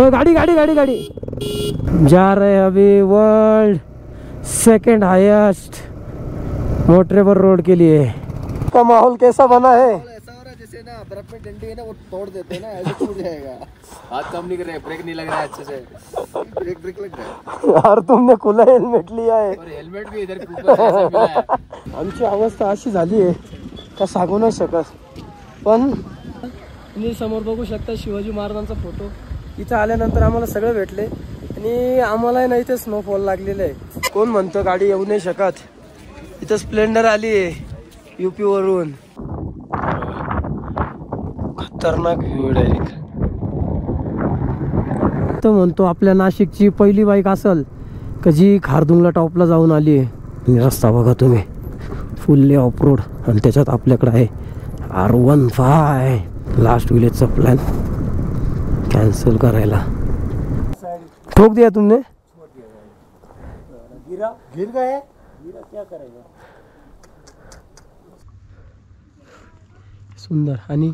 गाड़ी गाड़ी गाड़ी गाड़ी जा रहे हैं अभी world second highest motorable road के लिए। का माहौल कैसा बना है? ऐसा हो रहा है जैसे ना बर्फ में डंडी है ना, वो तोड़ देते हैं ना, ऐसे टूट जाएगा। हाथ काम नहीं कर रहे, ब्रेक नहीं लग रहा है अच्छे से। ब्रेक लग रहा है यार, तुमने खुला हेल्मेट लिया है और हेल्मेट भी इधर ऊपर मिला है। आमची अवस्था अशी झाली आहे का सांगू नाही शकत। पण तुम्ही समोर बघू शकता शिवाजी महाराजांचा फोटो। इथं आल्यानंतर आम्हाला सगळं भेटले आणि आम्हाला नाही ते स्नोफॉल लागलेलं आहे। कोण म्हणतं गाडी येऊ नाही शकत? इथं स्प्लेंडर आली आहे यूपी वरून। खतरनाक व्ह्यू डायरेक्ट। तो म्हणतो आपल्या नाशिकची पहिली बाईक असेल का जी खारदुंगला टॉपला जाऊन आली आहे। रस्ता बघा तुम्ही, फुल्ली ऑफ रोड आणि त्याच्यात आपल्याकडे आहे R15। लास्ट विलेजचा प्लॅन कैंसिल करायला। ठोक दिया तुमने? गिर गए, क्या करेगा। सुंदर आणि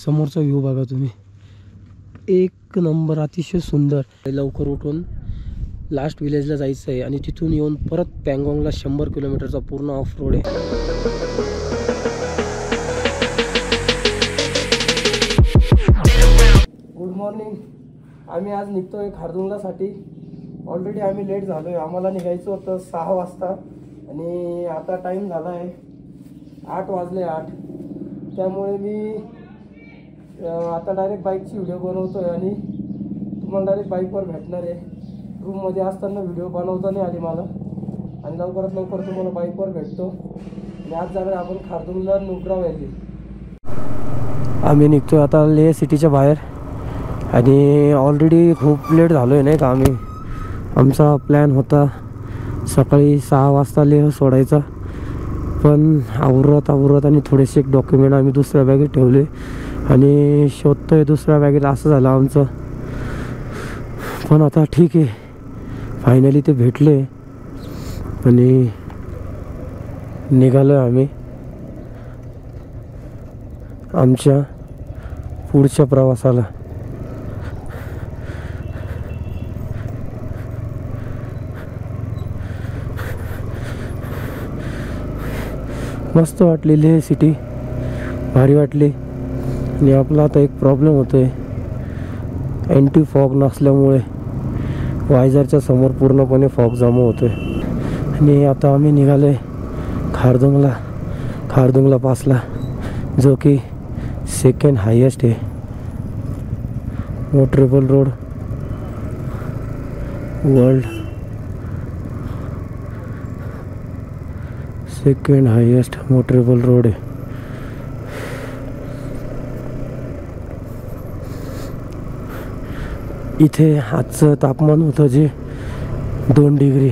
समोरचा व्ह्यू बघा तुम्ही, एक नंबर, अतिशय सुंदर। लवकर उठून लास्ट विलेजला जायचं आहे आणि तिथून येऊन परत पँगॉंगला 100 किलोमीटरचा पूर्ण ऑफ रोड आहे। Good morning. आम्ही आज निघतोय खारदुंगलासाठी। ऑलरेडी आम्ही लेट झालो आहे। आम्हाला निघायचं होतं 6 वाजता आणि आता टाईम झाला आहे 8 वाजले 8। त्यामुळे मी आता डायरेक्ट बाईकची व्हिडिओ बनवतो आहे आणि तुम्हाला डायरेक्ट बाईकवर भेटणार आहे। रूममध्ये असताना व्हिडिओ बनवता नाही आली मला आणि लवकरात लवकर तुम्हाला बाईकवर भेटतो। आणि आज जाणार आपण खारदुंगला नुब्रा व्हॅली। आम्ही निघतोय आता लेह सिटीच्या बाहेर आणि ऑलरेडी खूप लेट झालो आहे नाही का। आमचा प्लॅन होता सकाळी 6 वाजता लेह सोडायचा, पण आवरत आणि थोडेसे एक डॉक्युमेंट आम्ही दुसऱ्या बॅगेत ठेवले आणि शोधतोय दुसऱ्या बॅगेत। असं झालं आमचं, पण आता ठीक आहे, फायनली ते भेटले आणि निघालो आम्ही आमच्या पुढच्या प्रवासाला। मस्त वाटली लेह सिटी, भारी वाटली। आणि आपला आता एक प्रॉब्लेम होतोय, अँटी फॉग नसल्यामुळे वायझरच्या समोर पूर्णपणे फॉग जमा होतोय। आणि आता आम्ही निघालोय खारदुंगला पासला, जो की सेकंड हायेस्ट आहे motorable road world. Second highest motorable road आहे। इथे आजचं तापमान होतं जे 2 डिग्री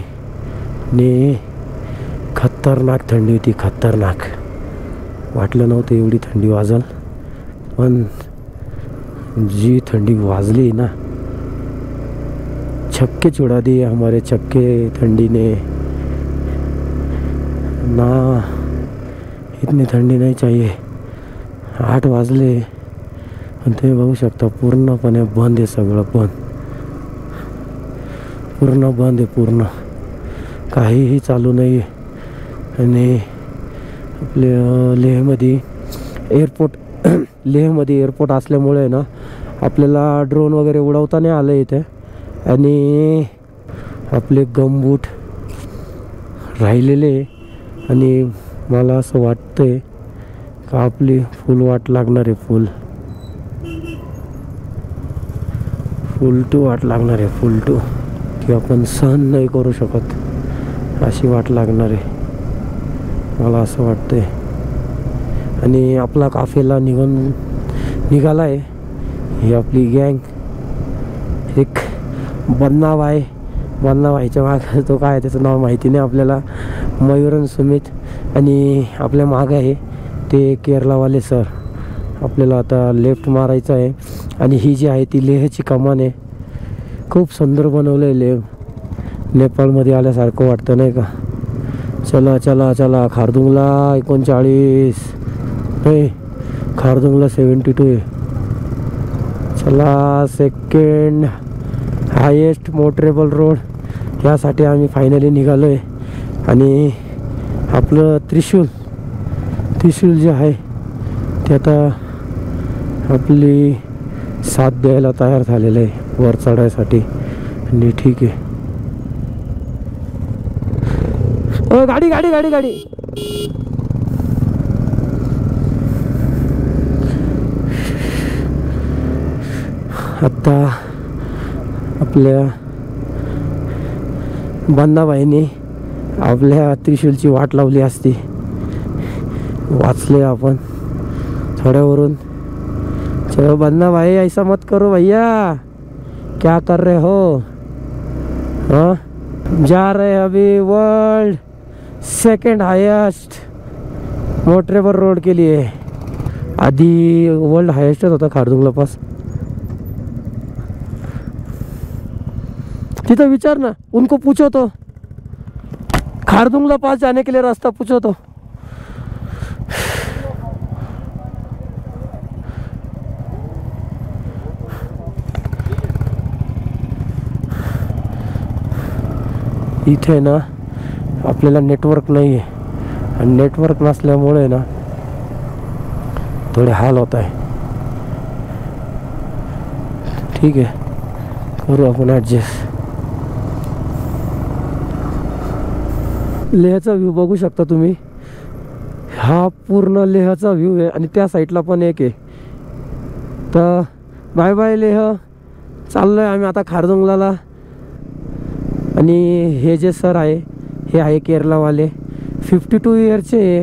ने खतरनाक थंडी होती, खतरनाक। वाटलं नव्हतं एवढी थंडी वाजल, पण जी थंडी वाजली ना, छक्के छुड़ा दिए हमारे छक्के ठंडी ने ना। इतनी ठंडी नहीं चाहिए। 8 वाजले आणि तुम्ही बघू शकता पूर्णपणे बंद आहे, सगळं बंद, पूर्ण बंद आहे, पूर्ण काहीही चालू नाही आहे। आणि आपल्या लेहमध्ये एअरपोर्ट असल्यामुळे ना आपल्याला ड्रोन वगैरे उडवता नाही आलं इथे। आणि आपले गमबूट राहिलेले आणि मला असं वाटतंय का आपली फुल वाट लागणार आहे, फुल टू वाट लागणार आहे, फुल टू, की आपण सहन नाही करू शकत अशी वाट लागणार आहे, मला असं वाटतंय। आणि आपला काफेला निघाला आहे। ही आपली गँग, एक बन्ना भाईच्या मागे, तो काय त्याचं नाव माहिती नाही आपल्याला, मयूरन सुमित। आणि आपल्या मागे आहे ते केरलावाले सर। आपल्याला आता लेफ्ट मारायचं आहे आणि ही जी आहे ती लेहची कमान आहे। खूप सुंदर बनवलं आहे लेह, नेपाळमध्ये आल्यासारखं वाटतं नाही का। चला चला चला, खारदुंगला 39 नाही, खारदुंगला 72 आहे। चला, सेकंड हायेस्ट मोटरेबल रोड यासाठी आम्ही फायनली निघालो आहे. आणि आपलं त्रिशूल जे आहे ते आता आपली साथ द्यायला तयार झालेलं आहे वर चढायसाठी. आणि ठीक आहे. गाडी गाडी गाडी गाडी आता आपल्या बंदाबाईने आपल्या त्रिशूलची वाट लावली असती. वाचले आपण थोड्यावरून. चलो बन्ना भाई ऐसा मत करो भैया, क्या कर रहे हो? हाँ जा रहे अभी world second highest motorable road के लिए. आधी वर्ल्ड हाईएस्टच होता खारदुंगला पास. तिथं विचार ना, उनको पूछो तो खारदुंगला पास जाने के लिए रास्ता पूछो तो. इथे ना आपल्याला नेटवर्क नाही आहे आणि नेटवर्क नसल्यामुळे ना थोडे हाल होत आहे. ठीक आहे, करू आपण ॲडजस्ट. लेहचा व्ह्यू बघू शकता तुम्ही. हा पूर्ण लेहचा व्ह्यू आहे आणि त्या साईडला पण एक आहे. तर बाय बाय लेह. चाललो आहे आम्ही आता खारदुंगला. आणि हे जे सर आहे हे आहे केरलावाले. 52 इयरचे आहे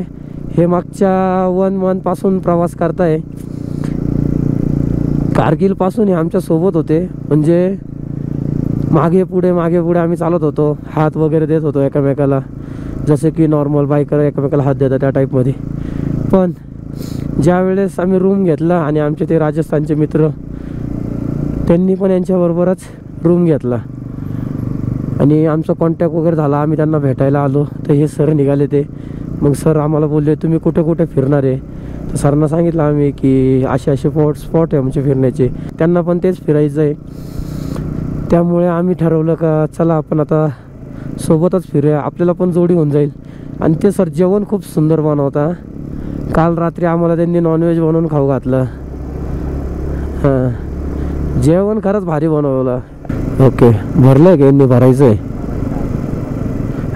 हे. मागच्या 1 मंथपासून प्रवास करताय. कारगिलपासून हे आमच्यासोबत होते. म्हणजे मागे पुढे आम्ही चालत होतो. हात वगैरे देत होतो एकमेकाला, जसे की नॉर्मल बायकर एकमेकाला हात देतात त्या टाईपमध्ये. पण ज्या वेळेस आम्ही रूम घेतला आणि आमचे ते राजस्थानचे मित्र त्यांनी पण यांच्याबरोबरच रूम घेतला आणि आमचा कॉन्टॅक्ट वगैरे झाला. आम्ही त्यांना भेटायला आलो तर हे सर निघाले ते. मग सर आम्हाला बोलले तुम्ही कुठे कुठे फिरणार आहे. तर सरांना सांगितलं आम्ही की असे स्पॉट आहे आमचे फिरण्याचे. त्यांना पण तेच फिरायचं आहे. त्यामुळे आम्ही ठरवलं का चला आपण आता सोबतच फिरूया, आपल्याला पण जोडी होऊन जाईल. आणि ते सर जेवण खूप सुंदर बनवता. काल रात्री आम्हाला त्यांनी नॉनव्हेज बनवून खाऊ घातलं. हां, जेवण खरंच भारी बनवलं. ओके, भरलं आहे का? यांनी भरायचं आहे.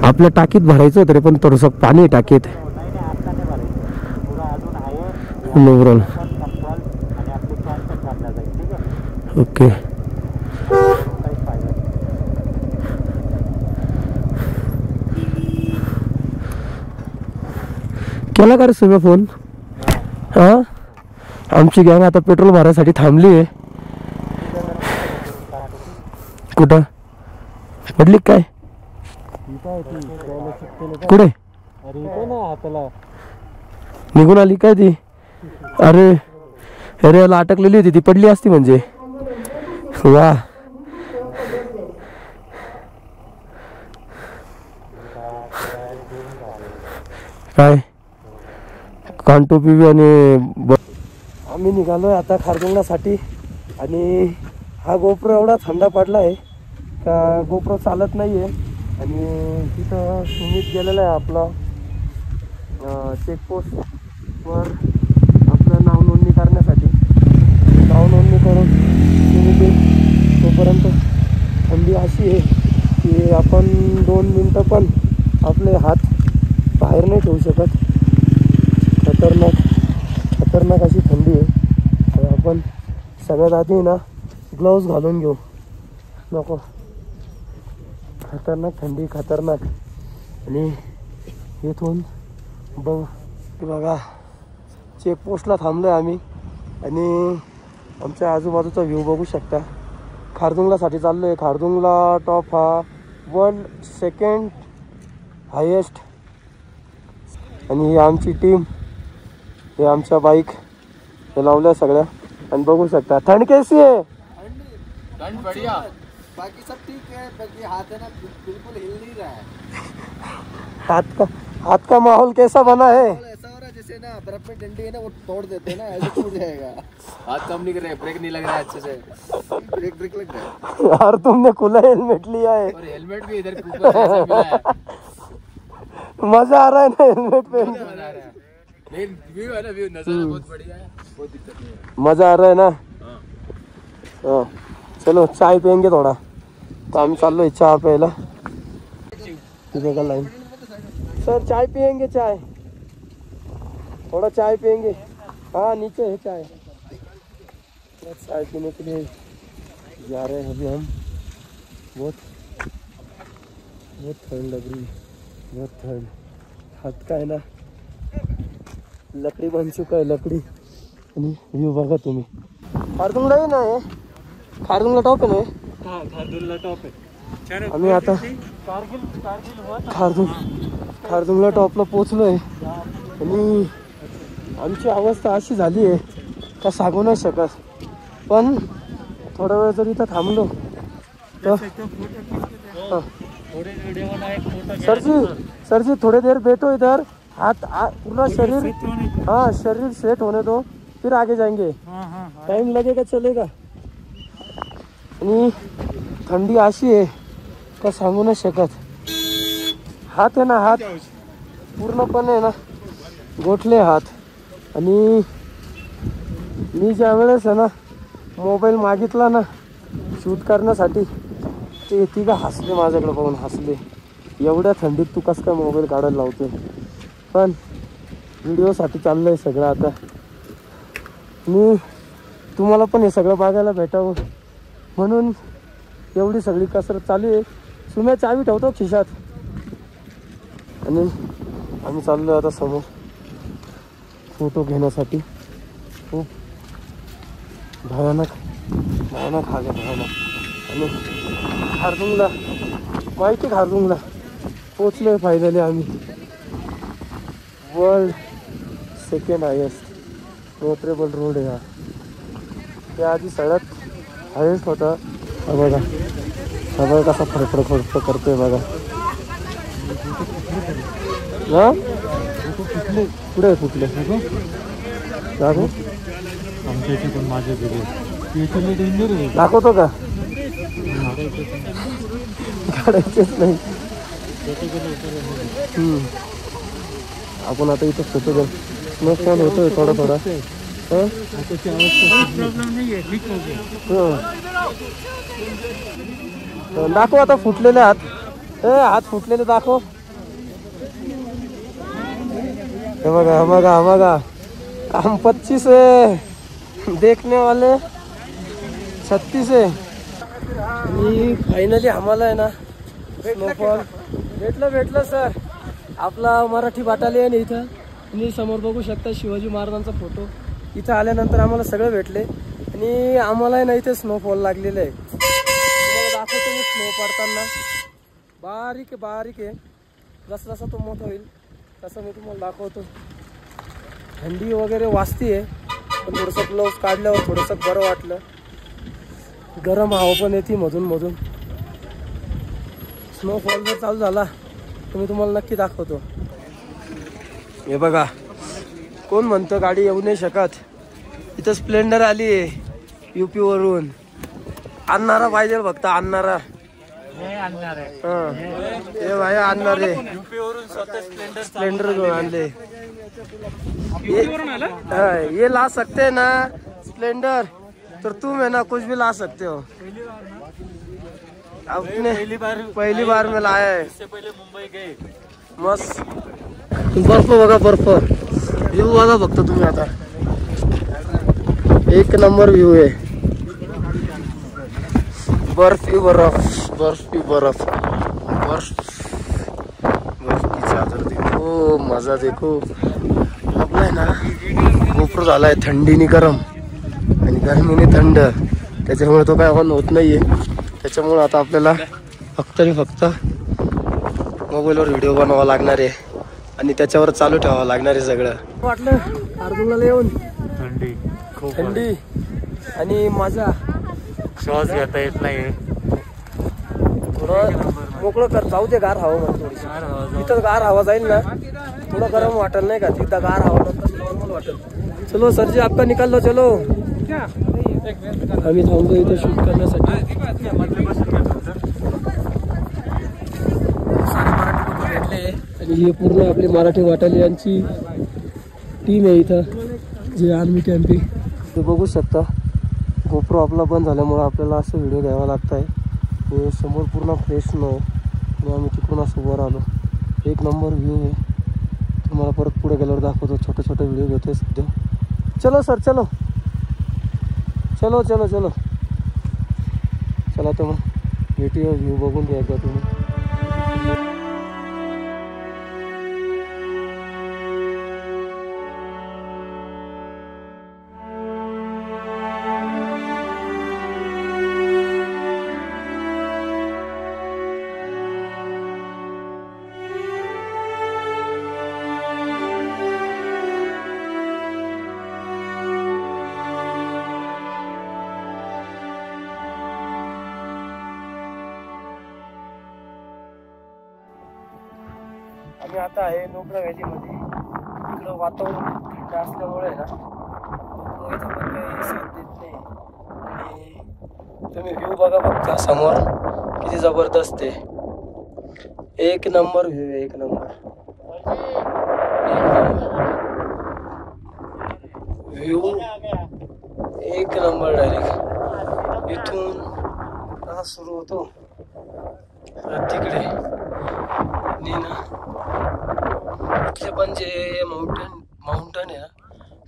आपल्या टाकीत भरायचं होतं रे, पण थोडंसं पाणी आहे टाकीत. Overall okay. केला का रे तुम्ही फोन? हां, आमची गँग आता पेट्रोल भरायसाठी थांबली आहे. कुठं पडली काय? कुठे निघून आली काय ती? अरे अरे याला अटकलेली होती ती, पडली असती म्हणजे. वा, काय कानटोपी बी. आणि आम्ही निघालोय आता खारदुंगलासाठी. आणि हा गोप्रो एवढा थंड पडला आहे का गोप्रो चालत नाही आहे. आणि तिथं सुमित गेलेला आहे आपला चेकपोस्टवर आपलं नाव नोंदणी करण्यासाठी. नाव नोंदणी करून सुमित तोपर्यंत थंडी अशी आहे की आपण 2 मिनटं पण आपले हात बाहेर नाही ठेवू शकत. खतरनाक अशी थंडी आहे. तर आपण सगळ्यात आधी ना ग्लोव्ज घालून घेऊ. नको, खतरनाक थंडी, खतरनाक. आणि इथून बघा चेकपोस्टला थांबलो आहे आम्ही. आणि आमच्या आजूबाजूचा व्ह्यू बघू शकता. खारदुंगलासाठी चाललो आहे. खारदुंगला टॉप हा वर्ल्ड सेकंड हायेस्ट. आणि ही आमची टीम, हे आमच्या बाईक हे लावल्या सगळ्या. आणि बघू शकता थंड कैसी है? ठंड बढ़िया, बाकी सब ठीक है. बाकी हाथ है ना बिल्कुल हिल नहीं रहा है. हाथ का माहौल कैसा बना है? ऐसा हो रहा है जैसे से ना बर्फ में डंडी है ना वो तोड़ देते हैं ना, ऐसे टूट जाएगा। हाथ काम नहीं कर रहे, ब्रेक नहीं लग रहा है अच्छे से। ब्रेक ब्रेक लग रहा है यार, तुमने खुला हेलमेट लिया है और हेलमेट भी इधर ऊपर ऐसा मिला है। मजा आ रहा है ना हेलमेट पे? लेकिन व्यू है ना, व्यू नजारा बहुत बढ़िया है, कोई दिक्कत नहीं है। मजा आ रहा है ना? हाँ, चलो चाय पियेंगे थोड़ा, तो आम्ही चाललोय चहा प्यायला। तिथे का लाईन? सर चाय पियेंगे? चाय, थोड़ा चाय पियेंगे? हाँ नीचे है चाय। चाय पीने के लिए जा रहे हैं अभी हम। बहुत ठंड लग रही है, बहुत ठंड। हाथ का है ना लकड़ी बन चुका है, लकड़ी। आणि व्यू बघा तुम्ही। खारदुंगला आहे ना हे? खारदुंगला टॉप आहे ना? हाँ, खारदुंगला टॉप है। आम्ही आता खारदुंगला टॉपला पोचलोय आणि आमची अवस्था अशी झाली आहे का सांगू नाही शकत। पण थोडा वेळ जर इथं थांबलो तर सर जी थोड़ी देर बैठो इधर, हाथ पूरा शरीर, हाँ शरीर सेट होने दो, फिर आगे जाएंगे। टाइम लगेगा, चलेगा। आणि थंडी अशी आहे का सांगू नाही शकत। हात आहे ना, हात पूर्णपणे ना गोठले हात। आणि मी ज्या वेळेस आहे ना मोबाईल मागितला ना शूट करण्यासाठी, ते तिघं हसले माझ्याकडे बघून, हसले। एवढ्या थंडीत तू कसं काय मोबाईल काढायला लावतोय? पण व्हिडिओसाठी चाललंय सगळं आता। मी तुम्हाला पण हे सगळं बघायला भेटावं म्हणून एवढी सगळी कसरत चालू आहे। सुम्या चावी ठेवतो खिशात आणि आम्ही चाललोय आता समोर फोटो घेण्यासाठी। खूप भयानक भयानक हाल आहे, भयानक। आणि खारदुंगला, माहिती खारदुंगला पोचलोय फायनली आम्ही। World second highest motorable road आहे हा। त्याआधी सगळ्यात हायेस्ट होता हा बघा, हा बघा कसा फडफड फडफड करतोय बघा। हा कुठे फुटले दाखव, आमच्या इथे पण माझे दिले डेंजर आहे। दाखवतो का? काढायचेच नाही। आपण आता इथं फोटो घेऊ, नुकसान होतोय थोडा थोडा। दाखव आता फुटलेले हात, हात फुटलेले दाखव। हे बघा, हा बघा, हा बघा, काम 25 है, देखने वाले 36 है। आणि फायनली आम्हाला आहे ना स्नोफॉल भेटलं सर। आपला मराठी बटालियन इथं, आणि समोर बघू शकता शिवाजी महाराजांचा फोटो। इथं आल्यानंतर आम्हाला सगळं भेटले आणि आम्हाला आहे ना इथे स्नोफॉल लागलेलं आहे। तुम्हाला दाखवतो मी स्नो पडताना, बारीक बारीक आहे। जसा जसा तो मोठा होईल तसं मी तुम्हाला दाखवतो। थंडी वगैरे वाजती आहे, पण थोडंसं ग्लोव्स काढल्यावर थोडंसं बरं वाटलं। गरम हवा पण येते मधून मधून। स्नोफॉल जर चालू झाला तर मी तुम्हाला नक्की दाखवतो। हे बघा, कोण म्हणतं गाडी येऊ नाही शकत, इथं स्प्लेंडर आली आहे यूपी वरून। आणणारा पाहिजे फक्त, आणणारा। हे भाई आणणार आहे, स्प्लेंडर घेऊन आणले। ये ला सकते ना स्प्लेंडर, तो तुम है ना कुछ भी ला सकते हो। अपने पहली बार में लाया है, इससे पहले मुंबई गए। मस्त बर्फ बघा, बर्फ व्यू बघा फक्त तुम्ही आता, एक नंबर व्यू आहे। बर्फ ही बर्फ, बर्फ ही बर्फ, बर्फ बर्फ की चादर देखो, मजा देखो। आपला आहे ना गोप्रो झालाय थंडीने गरम आणि गरमीने थंड, त्याच्यामुळे तो काय ऑन होत नाहीये। त्याच्यामुळे आता आपल्याला फक्त आणि फक्त मोबाईलवर व्हिडिओ बनवावा लागणार आहे आणि त्याच्यावर चालू ठेवावं लागणार आहे सगळं। वाटलं खारदुंगला येऊन थंडी खूप, थंडी आणि मजा, श्वास घेता येत नाही। थोडं मोकळं कर, जाऊ दे गार हवा मध्ये थोडीशी। इथं गार हवा जाईल ना थोड़ा गर्म वाटल नहीं का, सीधा गार हवा नंतर नॉर्मल वाटल. चलो सर जी आपका निकाल लो. चलो आम्ही थांबलो इथं शूट करण्यासाठी. आणि हे पूर्ण आपली मराठी वाटालियांची टीम आहे इथं, जे आर्मी कॅम्प आहे. ते बघू शकता गोप्रो आपला बंद झाल्यामुळं आपल्याला असं व्हिडिओ घ्यावा लागत आहे. हे समोर पूर्ण फ्रेश नाही आणि आम्ही तिकडून असं वर आलो. एक नंबर व्ह्यू आहे. तुम्हाला परत पुढे गेल्यावर दाखवतो. छोटे छोटे व्हिडिओ घेतोय सध्या. चलो सर चलो चलो चलो चलो चला तर मग भेटूया. व्ह्यू बघून घ्या एकदा तुम्ही. आम्ही आता आहे नुब्रा व्हॅलीमध्ये. इकडं वातावरण थंड असल्यामुळे ना इथं पण काही साथ देत नाही. आणि तुम्ही व्ह्यू बघा फक्त समोर किती जबरदस्त आहे. एक नंबर व्ह्यू आहे. एक नंबर व्ह्यू एक नंबर. डायरेक्ट इथून कसा सुरू होतो तिकडे ना. इथले पण जे माउंटन आहे ना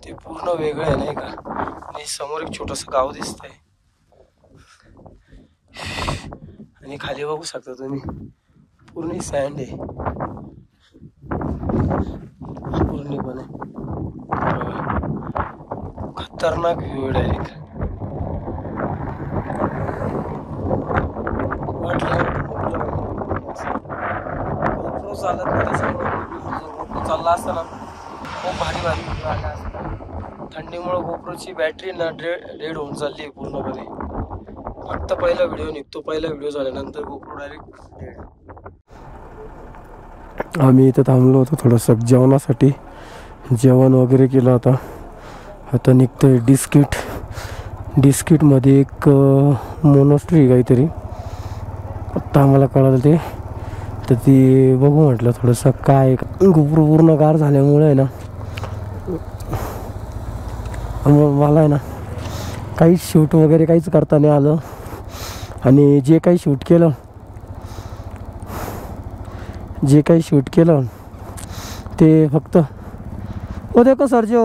ते पूर्ण वेगळं आहे नाही का. आणि समोर एक छोटंसं गाव दिसतंय आणि खाली बघू शकता तुम्ही पूर्ण सँड आहे पूर्णपणे. खतरनाक व्ह्यू डायरेक्ट. गोप्रो चालत नाही त्याच्यामुळे चालला असताना खूप भारी व्ह्यू आला असता. थंडीमुळे गोप्रोची बॅटरी ना डेड होऊन चालली आहे पूर्णपणे. फक्त पहिला व्हिडिओ निघतो. पहिला व्हिडिओ झाल्यानंतर गोप्रो डायरेक्ट डेड. आम्ही इथं थांबलो होतो थोडंसं जेवणासाठी. जेवण वगैरे केलं होतं. आता निघतोय डिस्किटमध्ये एक मोनोस्ट्री काहीतरी आत्ता आम्हाला कळलं ते. तर ती बघू म्हटलं थोडंसं काय. गोप्रो पूर्ण गार झाल्यामुळे आहे ना मला आहे ना काहीच शूट वगैरे काहीच करता नाही आलं. आणि जे काही शूट केलं ते फक्त ओ देखो सर जो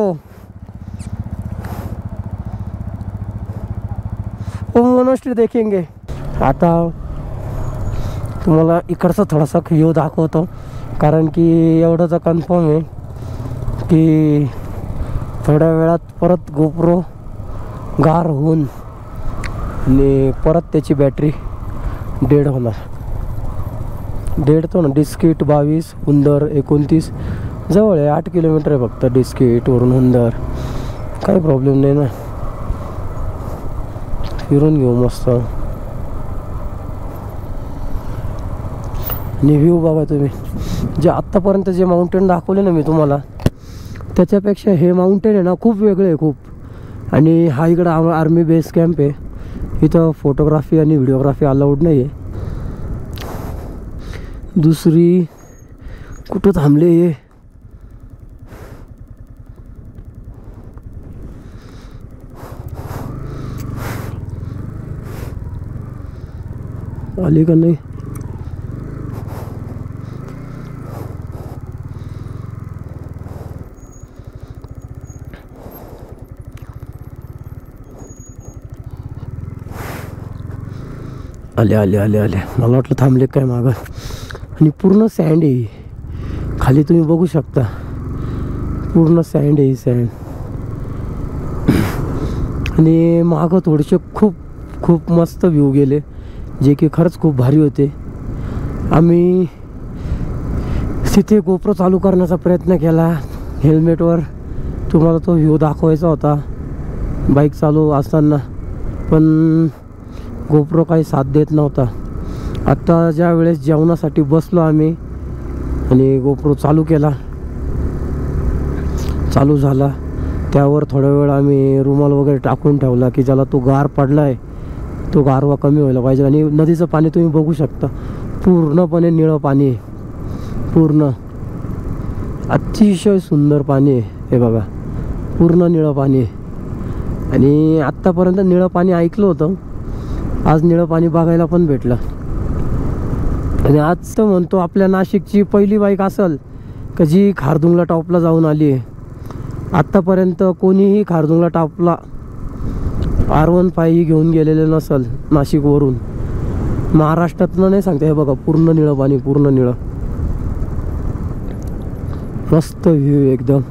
वो मोनोस्ट्री देखेंगे. आता तुम्हाला इकडचा थोडासा व्ह्यू दाखवतो कारण की एवढं तर कन्फर्म आहे की थोड्या वेळात परत गोप्रो गार होऊन आणि परत त्याची बॅटरी डेड होणार. डेड तो ना. डिस्किट 22 हुंदर 29 जवळ आहे. 8 किलोमीटर आहे फक्त डिस्किटवरून हुंदर. काही प्रॉब्लेम नाही ना. फिरून घेऊ मस्त. आणि व्ह्यू बघा तुम्ही. जे आत्तापर्यंत जे माउंटेन दाखवले ना मी तुम्हाला त्याच्यापेक्षा हे माउंटेन आहे ना खूप वेगळे आहे खूप. आणि हा इकडं आर्मी बेस कॅम्प आहे. इथं फोटोग्राफी आणि व्हिडिओग्राफी अलाउड नाही आहे. दुसरी कुठं थांबले हे आली का नाही. आले आले आले आले. मला वाटलं थांबले काय मागं. आणि पूर्ण सँड आहे खाली तुम्ही बघू शकता. पूर्ण सँड आहे सँड. आणि मागं थोडेसे खूप खूप मस्त व्ह्यू गेले जे की खरंच खूप भारी होते. आम्ही तिथे गोप्रो चालू करण्याचा प्रयत्न केला हेल्मेटवर. तुम्हाला तो व्ह्यू दाखवायचा होता बाईक चालू असताना पण गोप्रो काही साथ देत नव्हता. आत्ता ज्या वेळेस जेवणासाठी बसलो आम्ही आणि गोप्रो चालू केला चालू झाला त्यावर थोडा वेळ आम्ही रुमाल वगैरे टाकून ठेवला की ज्याला तो गार पडला आहे तो गारवा कमी व्हायला पाहिजे. आणि नदीचं पाणी तुम्ही बघू शकता, पूर्णपणे निळं पाणी आहे, पूर्ण अतिशय सुंदर पाणी आहे. हे बघा, पूर्ण निळं पाणी आहे. आणि आत्तापर्यंत निळं पाणी ऐकलं होतं, आज निळं पाणी बघायला पण भेटलं. आणि आज तर म्हणतो आपल्या नाशिकची पहिली बाईक असेल का जी खारदुंगला टॉपला जाऊन आली आहे. आत्तापर्यंत कोणीही खारदुंगला टॉपला R15 घेऊन गेलेलं नसेल नाशिकवरून, महाराष्ट्रातलं नाही सांगते. हे बघा, पूर्ण निळं पाणी, पूर्ण निळं, मस्त व्ह्यू एकदम.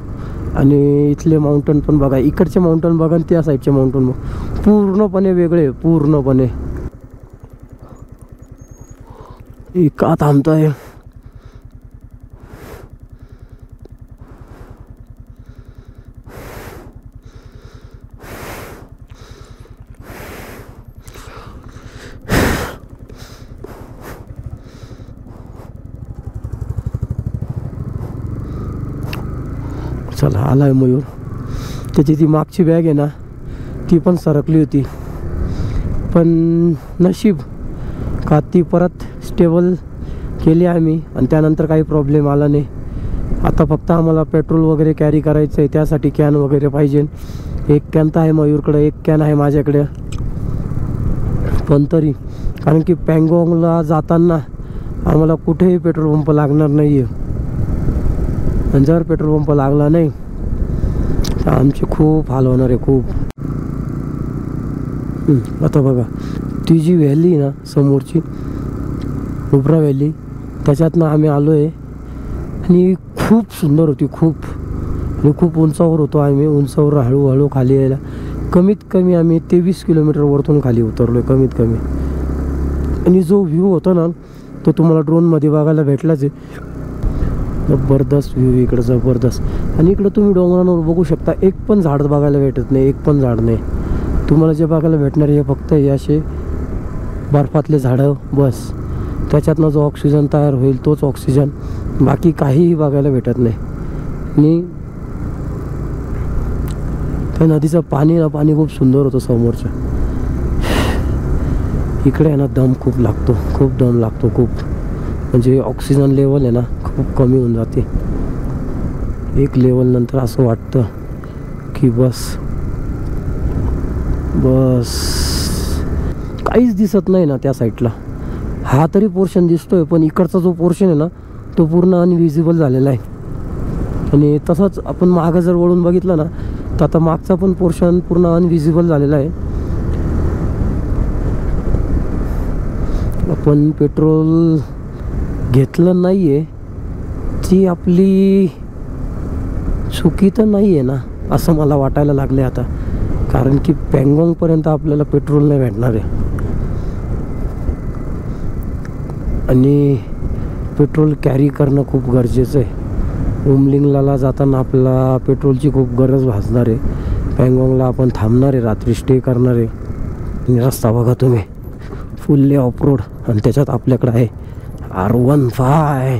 आणि इथले माउंटन पण बघा, इकडचे माउंटन बघा आणि त्या साईडचे माउंटन बघा, पूर्णपणे वेगळे, पूर्णपणे. का थांबतोय? चला, आलाय मयूर. त्याची ती मागची बॅग आहे ना, ती पण सरकली होती, पण नशीब का ती परत स्टेबल केली आम्ही आणि त्यानंतर काही प्रॉब्लेम आला नाही. आता फक्त आम्हाला पेट्रोल वगैरे कॅरी करायचं आहे, त्यासाठी कॅन वगैरे पाहिजे. एक कॅन तर आहे मयूरकडे, एक कॅन आहे माझ्याकडे. पण तरी, कारण की पँगॉंगला जाताना आम्हाला कुठेही पेट्रोल पंप लागणार नाही आहे. आणि जर पेट्रोल पंप लागला नाही तर आमचे खूप हाल होणार आहे, खूप. आता बघा, ती जी व्हॅली ना समोरची नुब्रा व्हॅली, त्याच्यातनं आम्ही आलो आहे. आणि खूप सुंदर होती, खूप. आणि खूप उंचावर होतो आम्ही. उंचावर हळूहळू खाली यायला कमीत कमी आम्ही 23 किलोमीटर वरतून खाली उतरलो आहे, कमीत कमी. आणि जो व्ह्यू होता ना तो तुम्हाला ड्रोनमध्ये बघायला भेटलाच आहे. जबरदस्त व्ह्यू इकडं, जबरदस्त. आणि इकडं तुम्ही डोंगरांवर बघू शकता, एक पण झाड बघायला भेटत नाही, एक पण झाड नाही. तुम्हाला जे बघायला भेटणार हे फक्त हे असे बर्फातले झाडं, बस. त्याच्यातनं जो ऑक्सिजन तयार होईल तोच ऑक्सिजन, बाकी काहीही बघायला भेटत नाही. आणि त्या नदीचं पाणी खूप सुंदर होतं समोरचं. इकडे आहे ना दम खूप लागतो, खूप दम लागतो, खूप. म्हणजे ऑक्सिजन लेवल आहे ना खूप कमी होऊन जाते. एक लेवल नंतर असं वाटतं की बस काहीच दिसत नाही ना त्या साईडला. हा तरी पोर्शन दिसतोय, पण इकडचा जो पोर्शन आहे ना तो पूर्ण अनविजिबल झालेला आहे. आणि तसंच आपण मागं जर वळून बघितलं ना तर आता मागचा पण पोर्शन पूर्ण अनविजिबल झालेला आहे. आपण पेट्रोल घेतलं नाही आहे ती आपली चुकी तर नाही आहे ना, असं मला वाटायला लागले आता. कारण की पँगॉंगपर्यंत आपल्याला पेट्रोल नाही भेटणार आहे. आणि पेट्रोल कॅरी करणं खूप गरजेचं आहे. उमलिंगला जाताना आपल्याला पेट्रोलची खूप गरज भासणार आहे. पँगॉंगला आपण थांबणार आहे, रात्री स्टे करणार आहे. आणि रस्ता बघा तुम्ही, फुल्ली ऑफरोड. आणि त्याच्यात आपल्याकडं आहे R15.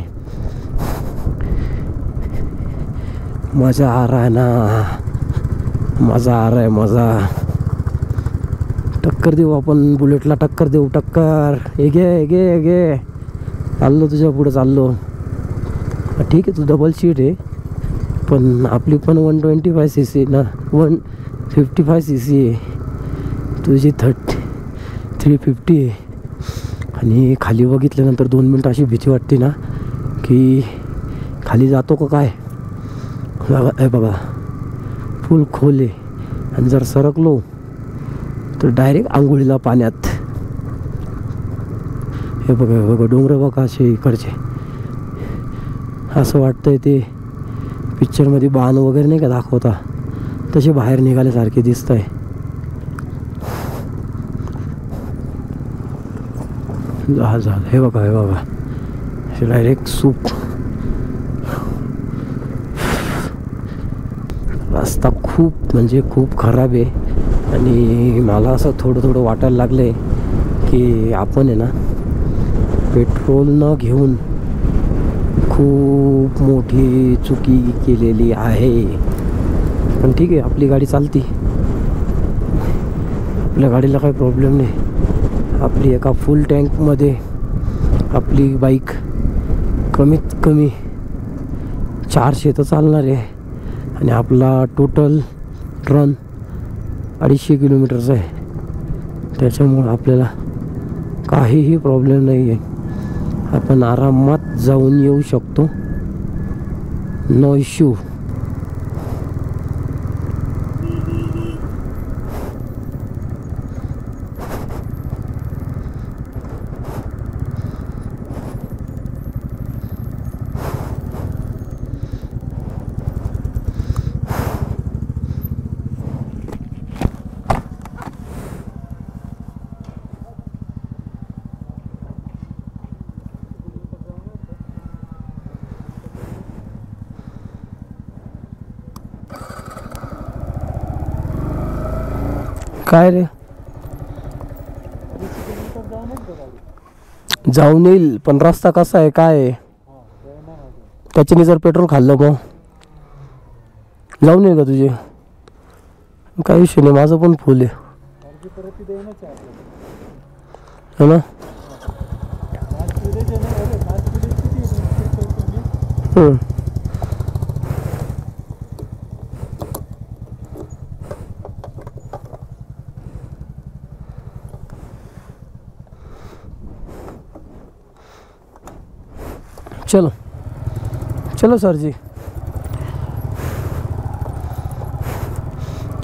मजा आ रहा है ना, मजा आ रहा है, मजा. टक्कर देऊ आपण बुलेटला, टक्कर देऊ, टक्कर. हे घे चाललो तुझ्या पुढे, चाललो. ठीक आहे, तू डबल सीट आहे, पण आपली पण 125 cc ना, 155 cc आहे. तुझी 350 आहे. आणि खाली बघितल्यानंतर 2 मिनटं अशी भीती वाटते ना की खाली जातो का काय. हे बघा, फुल खोल आहे. आणि जर सरकलो तर डायरेक्ट आंघोळीला पाण्यात. हे बघा डोंगर बघा असे इकडचे. असं वाटतंय ते पिक्चरमध्ये बाण वगैरे नाही का दाखवता, तसे बाहेर निघाल्यासारखे दिसत आहे. झालं. हे बघा डायरेक्ट सूप. रस्ता खूप म्हणजे खूप खराब आहे. आणि मला असं थोडं वाटायला लागलं आहे की आपण आहे ना पेट्रोल न घेऊन खूप मोठी चुकी केलेली आहे. पण ठीक आहे, आपली गाडी चालती, आपल्या गाडीला काही प्रॉब्लेम नाही. आपली एका फुल टँकमध्ये आपली बाईक कमीत कमी 400 तर चालणार आहे. आणि आपला टोटल रन 250 किलोमीटरचा आहे. त्याच्यामुळं आपल्याला काहीही प्रॉब्लेम नाही आहे. आपण आरामात जाऊन येऊ शकतो, नो इश्यू. काय रे, जाऊन येईल, पण रस्ता कसा आहे काय आहे त्याच्याने जर पेट्रोल खाल्लं मग जाऊन येईल का तुझे? काही विषय नाही, माझं पण फुल आहे ना. चलो चलो सर जी.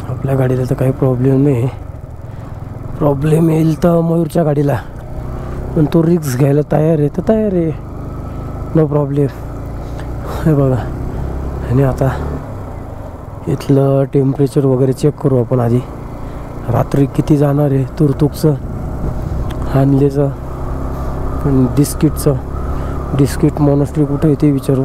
आपल्या गाडीला तर काही प्रॉब्लेम नाही. प्रॉब्लेम येईल तर मयूरच्या गाडीला, पण तो रिक्स घ्यायला तयार आहे तर तयार आहे, नो प्रॉब्लेम. हे बघा, आणि आता इथलं टेम्परेचर वगैरे चेक करू आपण आधी. रात्री किती जाणार आहे तुरतुकचं, हानलेचं, पण डिस्किट मॉनेस्ट्री कुठे आहे ते विचारू.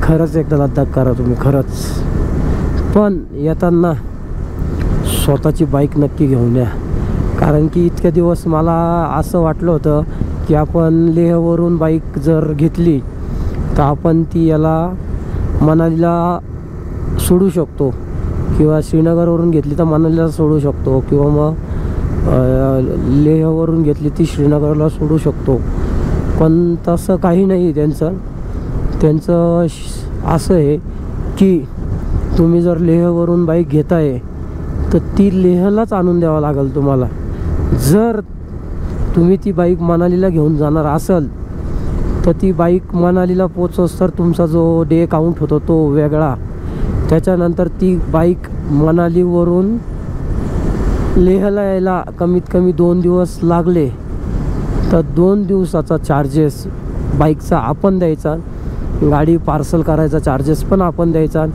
खरंच एकदा लद्दाख करा तुम्ही, खरंच. पण येताना स्वतःची बाईक नक्की घेऊन या, कारण की इतक्या दिवस मला असं वाटलं होतं की आपण लेहवरून बाईक जर घेतली तर आपण ती याला मनालीला सोडू शकतो, किंवा श्रीनगरवरून घेतली तर मनालीला सोडू शकतो, किंवा मग लेहवरून घेतली ती श्रीनगरला सोडू शकतो. पण तसं काही नाही. त्यांचं असं आहे की तुम्ही जर लेहवरून बाईक घेताय तर ती लेहलाच आणून द्यावं लागेल तुम्हाला. जर तुम्ही ती बाईक मनालीला घेऊन जाणार असाल तर ती बाईक मनालीला पोचोस तर तुमचा जो डे काउंट होतो तो वेगळा. त्याच्यानंतर ती बाईक मनालीवरून लेहला यायला कमीत कमी 2 दिवस लागले तर 2 दिवसाचा चार्जेस बाईकचा आपण द्यायचा, गाडी पार्सल करायचा चार्जेस पण आपण द्यायचा.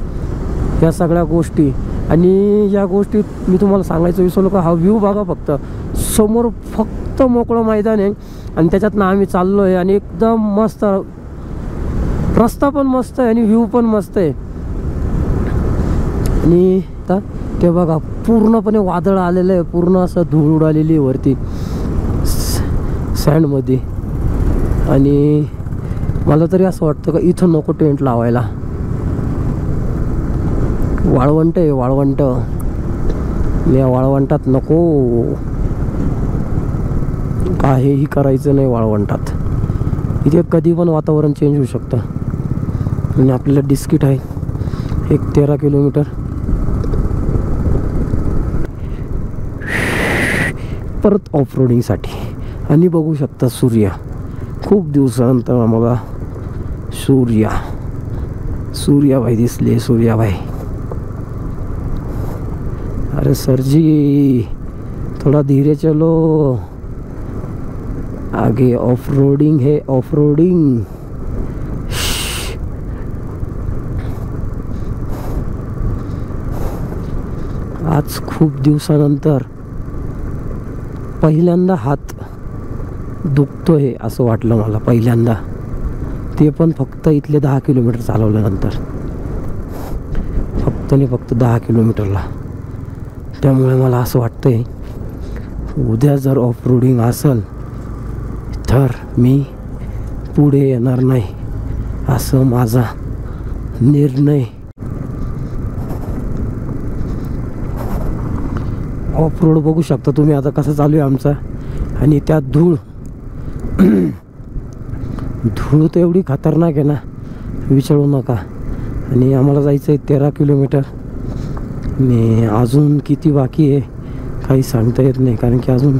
या सगळ्या गोष्टी, आणि या गोष्टी मी तुम्हाला सांगायचं विसरलो का, हा व्ह्यू बघा फक्त. समोर फक्त मोकळं मैदान आहे आणि त्याच्यातनं आम्ही चाललो आहे, आणि एकदम मस्त रस्ता पण मस्त आहे आणि व्ह्यू पण मस्त आहे. आणि आता ते बघा पूर्णपणे वादळ आलेलं आहे, पूर्ण असं धूळ उडालेली वरती सँडमध्ये. आणि मला तरी असं वाटतं का इथं नको टेंट लावायला. वाळवंट आहे, वाळवंट. या वाळवंटात नको, काहीही करायचं नाही वाळवंटात. इथे कधी पण वातावरण चेंज होऊ शकतं. आणि आपल्याला डिस्किट आहे एक 13 किलोमीटर. परत ऑफरोडिंगसाठी. आणि बघू शकता सूर्य, खूप दिवसानंतर आम्हाला सूर्याबाई दिसले. सूर्याबाई, अरे सरजी थोड़ा धीरे चलो, आगे ऑफ रोडिंग है, ऑफ रोडिंग. आज खूप दिवसानंतर पहिल्यांदा हात दुखतोय असं वाटलं मला, पहिल्यांदा. ते पण फक्त इथले 10 किलोमीटर चालवल्यानंतर, फक्त 10 किलोमीटरला. त्यामुळे मला असं वाटतंय उद्या जर ऑफ रोडिंग असेल तर मी पुढे येणार नाही, असं माझा निर्णय. ऑफ रोड बघू शकता तुम्ही आता कसं चालू आहे आमचा. आणि त्यात धूळ धूळ तर एवढी खतरनाक आहे ना, विचारू नका. आणि आम्हाला जायचं आहे 13 किलोमीटर. आणि अजून किती बाकी आहे काही सांगता येत नाही, कारण की अजून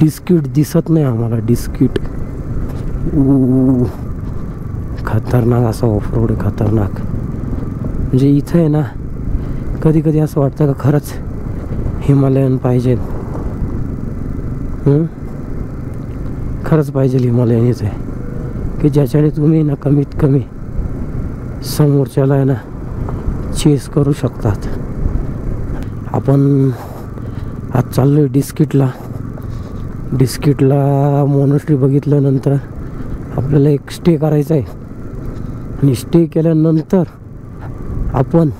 डिस्किट दिसत नाही आम्हाला. डिस्किट खतरनाक असा ऑफ रोड आहे, खतरनाक. म्हणजे इथं आहे ना, कधी कधी असं वाटतं का खरंच हिमालयन पाहिजे. खरंच पाहिजे हिमालयन इथे, की ज्याच्याने तुम्ही ना कमीत कमी समोरच्याला आहे ना चेस करू शकतात. आपण आज चाललो आहे डिस्किटला मोनस्ट्री बघितल्यानंतर आपल्याला एक स्टे करायचा आहे. आणि स्टे केल्यानंतर आपण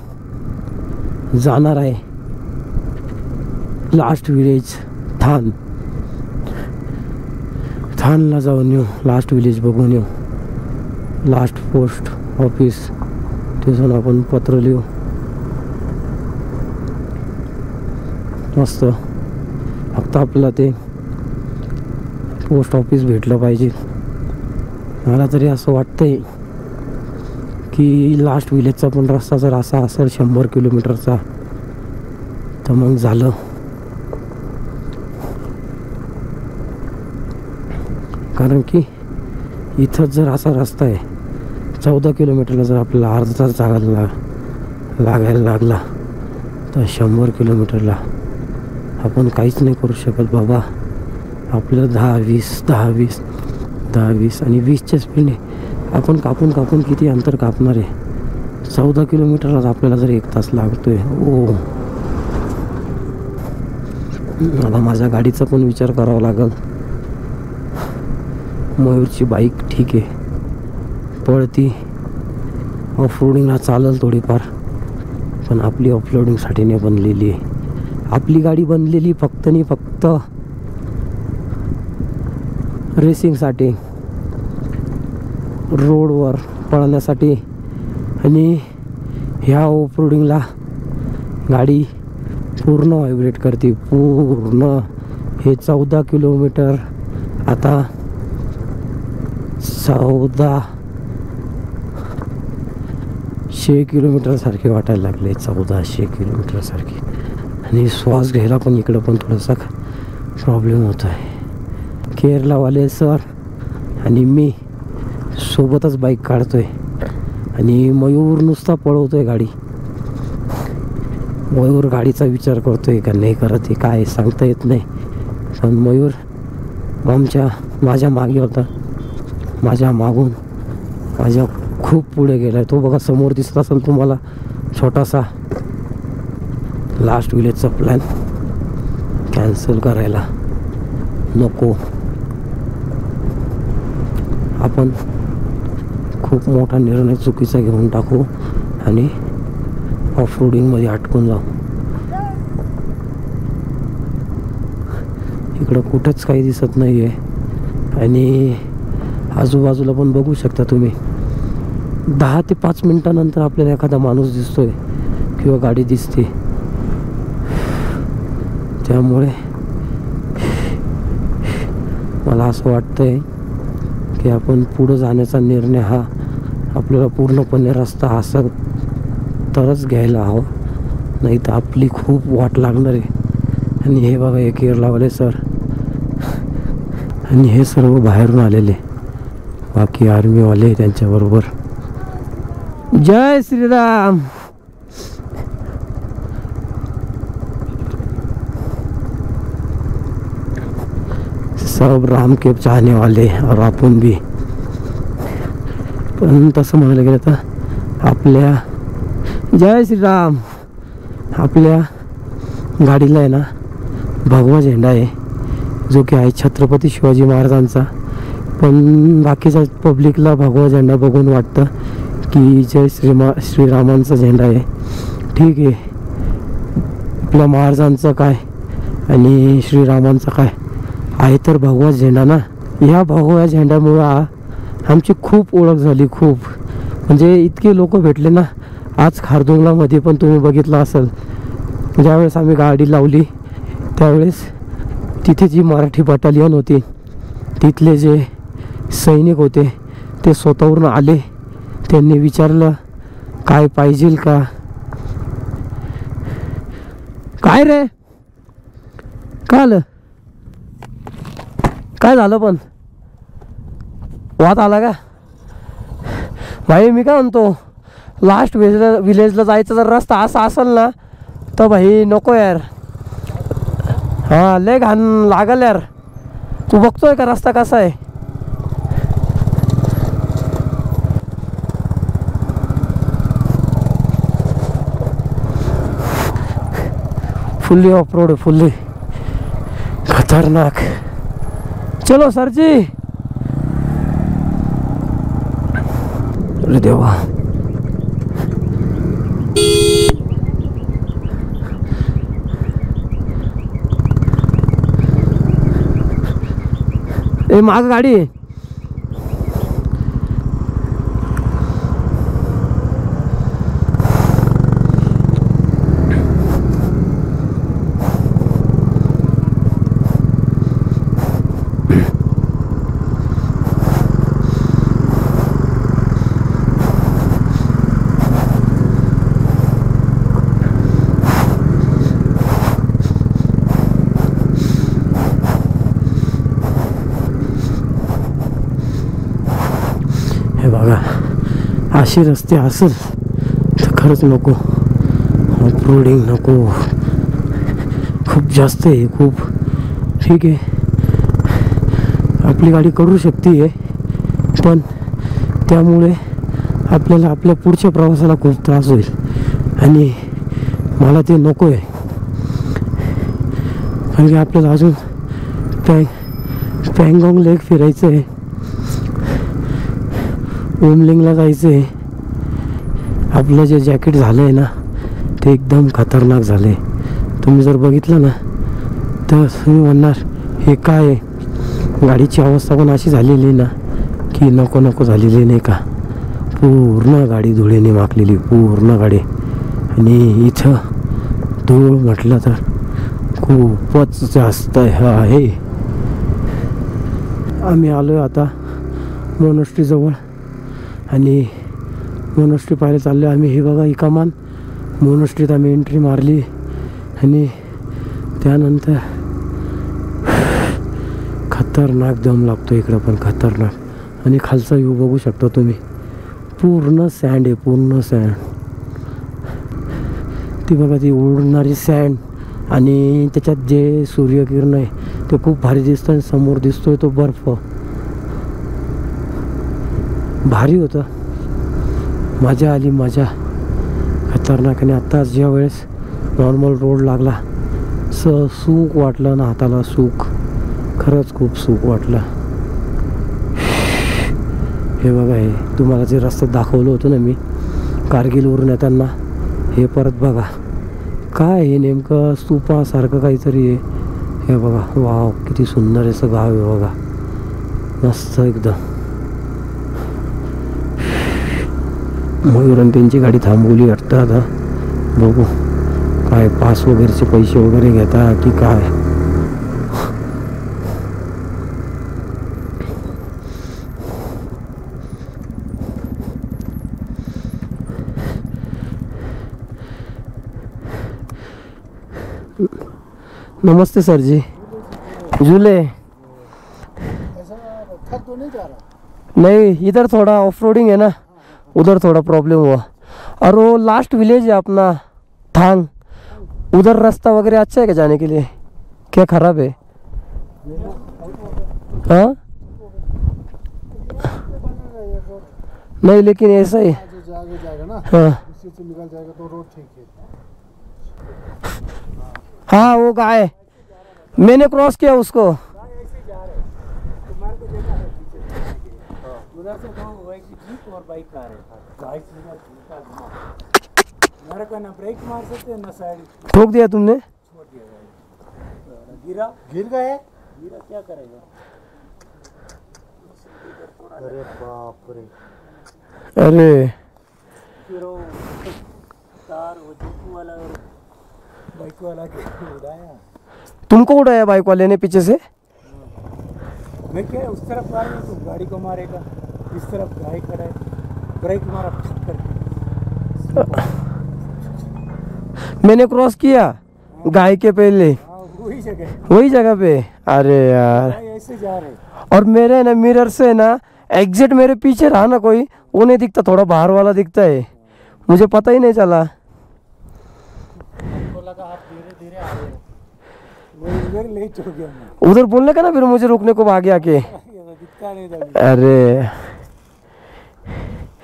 जाणार आहे लास्ट विलेज थानला जाऊन येऊ. लास्ट विलेज बघून येऊ. लास्ट पोस्ट ऑफिस तिथून आपण पत्र लिहू. मस्त. फक्त आपल्याला ते पोस्ट ऑफिस भेटलं पाहिजे. मला तरी असं वाटतंय की लास्ट विलेजचा पण रस्ता जर असा असेल 100 किलोमीटरचा तर मग झालं. कारण की इथंच जर असा रस्ता आहे 14 किलोमीटरला, जर आपल्याला अर्धा तास लागायला लागला तर 100 किलोमीटरला आपण काहीच नाही करू शकत बाबा. आपल्याला 10-20 आणि 20च्या स्पीडने आपण कापून किती अंतर कापणार आहे. 14 किलोमीटरला आपल्याला जर 1 तास लागतोय. मला माझ्या गाडीचा पण विचार करावा लागेल. मयूरची बाईक ठीक आहे, पळती, ऑफ रोडिंगला चालेल थोडीफार, पण आपली ऑफरोडिंगसाठी नाही बनलेली आहे. आपली गाडी बनलेली फक्त रेसिंगसाठी, रोडवर पळण्यासाठी. आणि ह्या ऑफ रोडिंगला गाडी पूर्ण व्हायब्रेट करते, पूर्ण. हे 14 किलोमीटर आता 1400 किलोमीटर सारखे वाटायला लागले. 1400 किलोमीटर सारखे. आणि श्वास घ्यायला पण इकडं पण थोडासा प्रॉब्लेम होत आहे. केरलावाले सर आणि मी सोबतच बाईक काढतोय आणि मयूर नुसता पळवतोय गाडी. मयूर गाडीचा विचार करतोय का नाही करत आहे काय सांगता येत नाही. पण मयूर माझ्या मागे होता, माझ्या मागून माझ्या खूप पुढे गेला आहे. तो बघा समोर दिसत असेल तुम्हाला छोटासा. लास्ट विलेजचा प्लॅन कॅन्सल करायला नको. आपण खूप मोठा निर्णय चुकीचा घेऊन टाकू आणि ऑफ रोडिंगमध्ये अटकून जाऊ. इकडं कुठंच काही दिसत नाही आहे. आणि आजूबाजूला पण बघू शकता तुम्ही 10 ते 5 मिनिटानंतर आपल्याला एखादा माणूस दिसतोय किंवा गाडी दिसते. त्यामुळे मला असं वाटतंय की आपण पुढं जाण्याचा निर्णय हा आपल्याला पूर्णपणे रस्ता असा तरच घ्यायला हवा, नाही तर आपली खूप वाट लागणार आहे. आणि हे बघा हे केरलावाले सर आणि हे सर्व बाहेरून आलेले बाकी आर्मीवाले त्यांच्याबरोबर. जय श्रीराम. सब राम के चाहने वाले और आपण भी. पण तसं म्हणायला गेलं तर आपल्या जय श्रीराम आपल्या गाडीला आहे ना भगवा झेंडा आहे, जो की आहे छत्रपती शिवाजी महाराजांचा. पण बाकीच्या पब्लिकला भगवा झेंडा बघून वाटतं की जय श्रीरामांचा झेंडा आहे. ठीक आहे, आपल्या महाराजांचं काय आणि श्रीरामांचं काय आहे तर भगवा झेंडा ना. ह्या भगव्या झेंड्यामुळं आमची खूप ओळख झाली, खूप. म्हणजे इतके लोक भेटले ना आज खारदुंगलामध्ये. पण तुम्ही बघितलं असेल ज्यावेळेस आम्ही गाडी लावली त्यावेळेस तिथे जी मराठी बटालियन होती तिथले जे सैनिक होते ते स्वतःवरून आले. त्यांनी विचारलं काय पाहिजे का. काय रे काय आलं काय झालं पण वाद आला का भाई. मी काय म्हणतो लास्ट विलेजला जायचा जर रस्ता असा असेल ना तर भाई नको यार. हां लय घाण लागल यार. तू बघतोय का रस्ता कसा आहे. फुल्ली ऑफ रोड, फुल्ली खतरनाक. चलो सर जी. अरे देवा ए माग गाडी आहे. हे बघा असे रस्ते असेल तर खरंच नको. ऑफरोडिंग नको. खूप जास्त आहे खूप. ठीक आहे आपली गाडी करू शकते आहे पण त्यामुळे आपल्याला आपल्या पुढच्या प्रवासाला खूप त्रास होईल आणि मला ते नको आहे. कारण की आपल्याला अजून पँगॉंग लेक फिरायचं आहे. ओमलिंगला जायचं आहे. आपलं जे जॅकेट झालं आहे ना ते एकदम खतरनाक झालं आहे. तुम्ही जर बघितलं ना तर तुम्ही म्हणणार हे काय आहे. गाडीची अवस्था पण अशी झालेली ना की नको नको झालेली नाही का. पूर्ण गाडी धुळेने माखलेली पूर्ण गाडी. आणि इथं धूळ म्हटलं तर खूपच जास्त आहे. आम्ही आलो आहे आता मोनस्ट्रीजवळ आणि मोनस्ट्री पाहायला चाललो आम्ही. हे बघा ही कमान मोनस्ट्रीत आम्ही एंट्री मारली आणि त्यानंतर खतरनाक दम लागतो इकडं पण खतरनाक. आणि खालचा व्ह्यू बघू शकता तुम्ही पूर्ण सँड आहे पूर्ण सँड. ती बघा ती उडणारी सँड आणि त्याच्यात जे सूर्यकिरण आहे ते खूप भारी दिसतं. समोर दिसतोय तो बर्फ भारी होतं. मजा आली मजा खतरनाक. आणि आत्ताच ज्या वेळेस नॉर्मल रोड लागला सुख वाटलं ना हाताला सुख. खरंच खूप सुख वाटलं. हे बघा हे तुम्हाला जे रस्त्यात दाखवलं होतं ना मी कारगिलवरून येताना हे परत बघा काय हे नेमकं स्तूपासारखं काहीतरी आहे. हे बघा वाव किती सुंदर असं गाव आहे बघा मस्त एकदम. मयूरन त्यांची गाडी थांबवली वाटतं. आता बघू काय पास वगैरेचे पैसे वगैरे घेता की काय. नमस्ते सर जी. झूले नहीं इधर थोड़ा ऑफ रोडिंग है ना उधर थोड़ा प्रॉब्लम हुआ. और वो लास्ट विलेज है अपना थांग उधर रास्ता वगैरह अच्छा है क्या जाने के लिए क्या खराब है. हाँ नहीं लेकिन ऐसा ही हाँ निकल जाएगा तो रोड ठीक है. हाँ वो गाय मैंने क्रॉस किया उसको. ठोक दिया तुमने. गिर गए. क्या करेगा. अरे बाप रे. अरे फिर वो कार वो जीप वाला और बाइक वाला के उड़ाया। तुमको उड़ाया बाइक वाले ने पीछे से? मैं क्या उस तरफ मार रहा हूँ तो गाड़ी को मारेगा, इस तरफ गाय खड़ा है, ब्रेक मारा फट करके। मैंने क्रॉस किया गाय के पहले, हाँ वही जगह वही जगह पे। अरे यार, गाय ऐसे जा रहे। और मेरे ना मिरर से ना एग्जिट मेरे पीछे रहा ना कोई, वो नहीं दिखता, थोड़ा बाहर वाला दिखता है, मुझे पता ही नहीं चला। हमको लगा आप धीरे धीरे आ रहे हो, वो इधर लेट हो गया मैं। उधर बोलने का ना फिर मुझे रुकने को आगे आके। ये तो दिखता नहीं था। अरे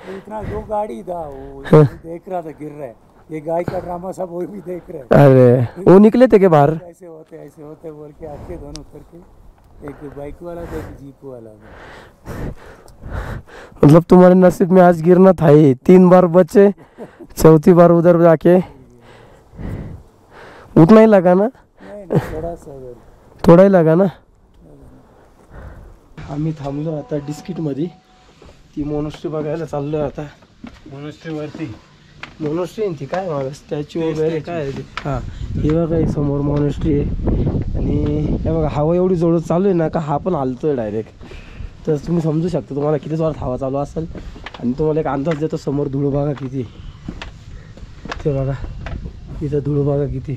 वो इतना दो गाड़ी था, वो हाँ। देख रहा था गिर रहा है, ये गाय का ड्रामा सब वो भी देख रहे हैं। अरे वो निकले थे के बाहर? ऐसे होते बोल के आके दोनों उतर के, एक बाइक वाला था एक जीप वाला था। मतलब तुम्हारे नसीब में आज गिरना था ही, 3 बार बचे, चौथी बार उधर जाके उतना ही लगा ना? नहीं थोड़ा सा उधर थोडा ही लगा ना? आम्ही थांबलो आता डिस्किट मध्ये, ती मोनस्ट्री बघायला चाललोय आता. मोनस्ट्री वरती मोनस्ट्री ती काय मला स्टॅच्यू वगैरे काय आहे ते? हा हे बघा एक समोर मोनस्ट्री आहे, आणि हे बघा हवा एवढी जोरात चालू आहे ना का हा पण हालतोय डायरेक्ट. तर तुम्ही समजू शकता तुम्हाला किती जोरात हवा चालू असेल, आणि तुम्हाला एक अंदाज देतो समोर धूळ बघा किती, ते बघा इथं धूळ बघा किती.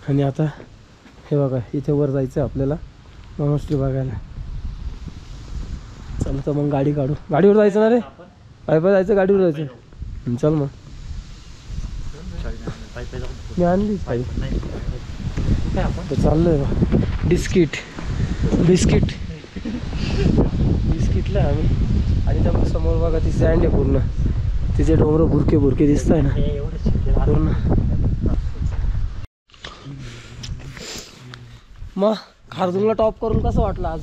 आणि आता हे बघा इथे वर जायचं आहे आपल्याला मोनस्ट्री बघायला. चल तर मग गाडी काढू, गाडीवर जायचं ना रे? पाय जायचं, गाडीवर जायचं? चल मग. मी आणली पायी. तर चाललोय डिस्किट बिस्किटला आम्ही. आणि त्यामुळे समोर बघा ती सँड आहे पूर्ण, तिचे डोंगर भुरके दिसत आहे ना पूर्ण. मग खारदुंगला टॉप करून कसं वाटलं आज?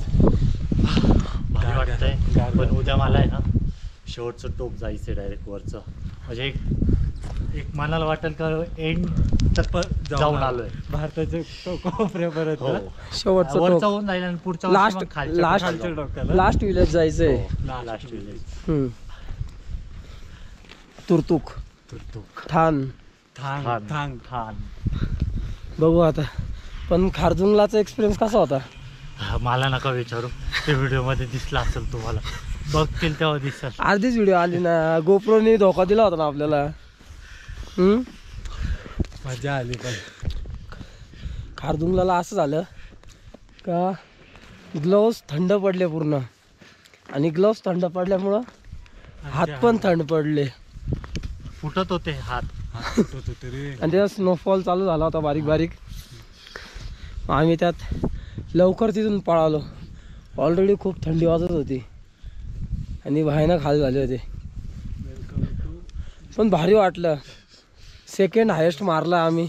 भारी वाटतंय, पण उद्या मला आहे ना शेवटचं टोप जायचं डायरेक्ट वरचं, म्हणजे एक मनाला वाटेल का एंड तक जाऊन आलोय. भारताचं कोपऱ्यापर्यंत हो. शेवटचं वरचं टोप, होऊन जाईल आणि पुढच्या लास्ट वर्षी मग खालच्या डोक्याला लास्ट विलेज जायचंय. लास्ट विलेज तुरतुक तुर्तुक ठाण थांग. बघू आता. पण खारदुंगलाचा एक्सपिरियन्स कसा होता? मला नका विचारू, ते व्हिडिओ मध्ये दिसला असेल तुम्हाला, बघतील तेव्हा दिसेल. अर्धीच व्हिडिओ आली ना, गोप्रोने धोका दिला होता ना आपल्याला. मजा आली. पण खारदुंगला असं झालं का ग्लोव्स थंड पडले पूर्ण, आणि ग्लोव्स थंड पडल्यामुळं हात पण थंड पडले, फुटत होते हात. आणि त्याचा स्नोफॉल चालू झाला होता बारीक बारीक. आम्ही त्यात लवकर तिथून पळालो, ऑलरेडी खूप थंडी वाजत होती आणि भयानक हाल झाले होते. पण भारी वाटलं. सेकंड हायेस्ट मारला आम्ही.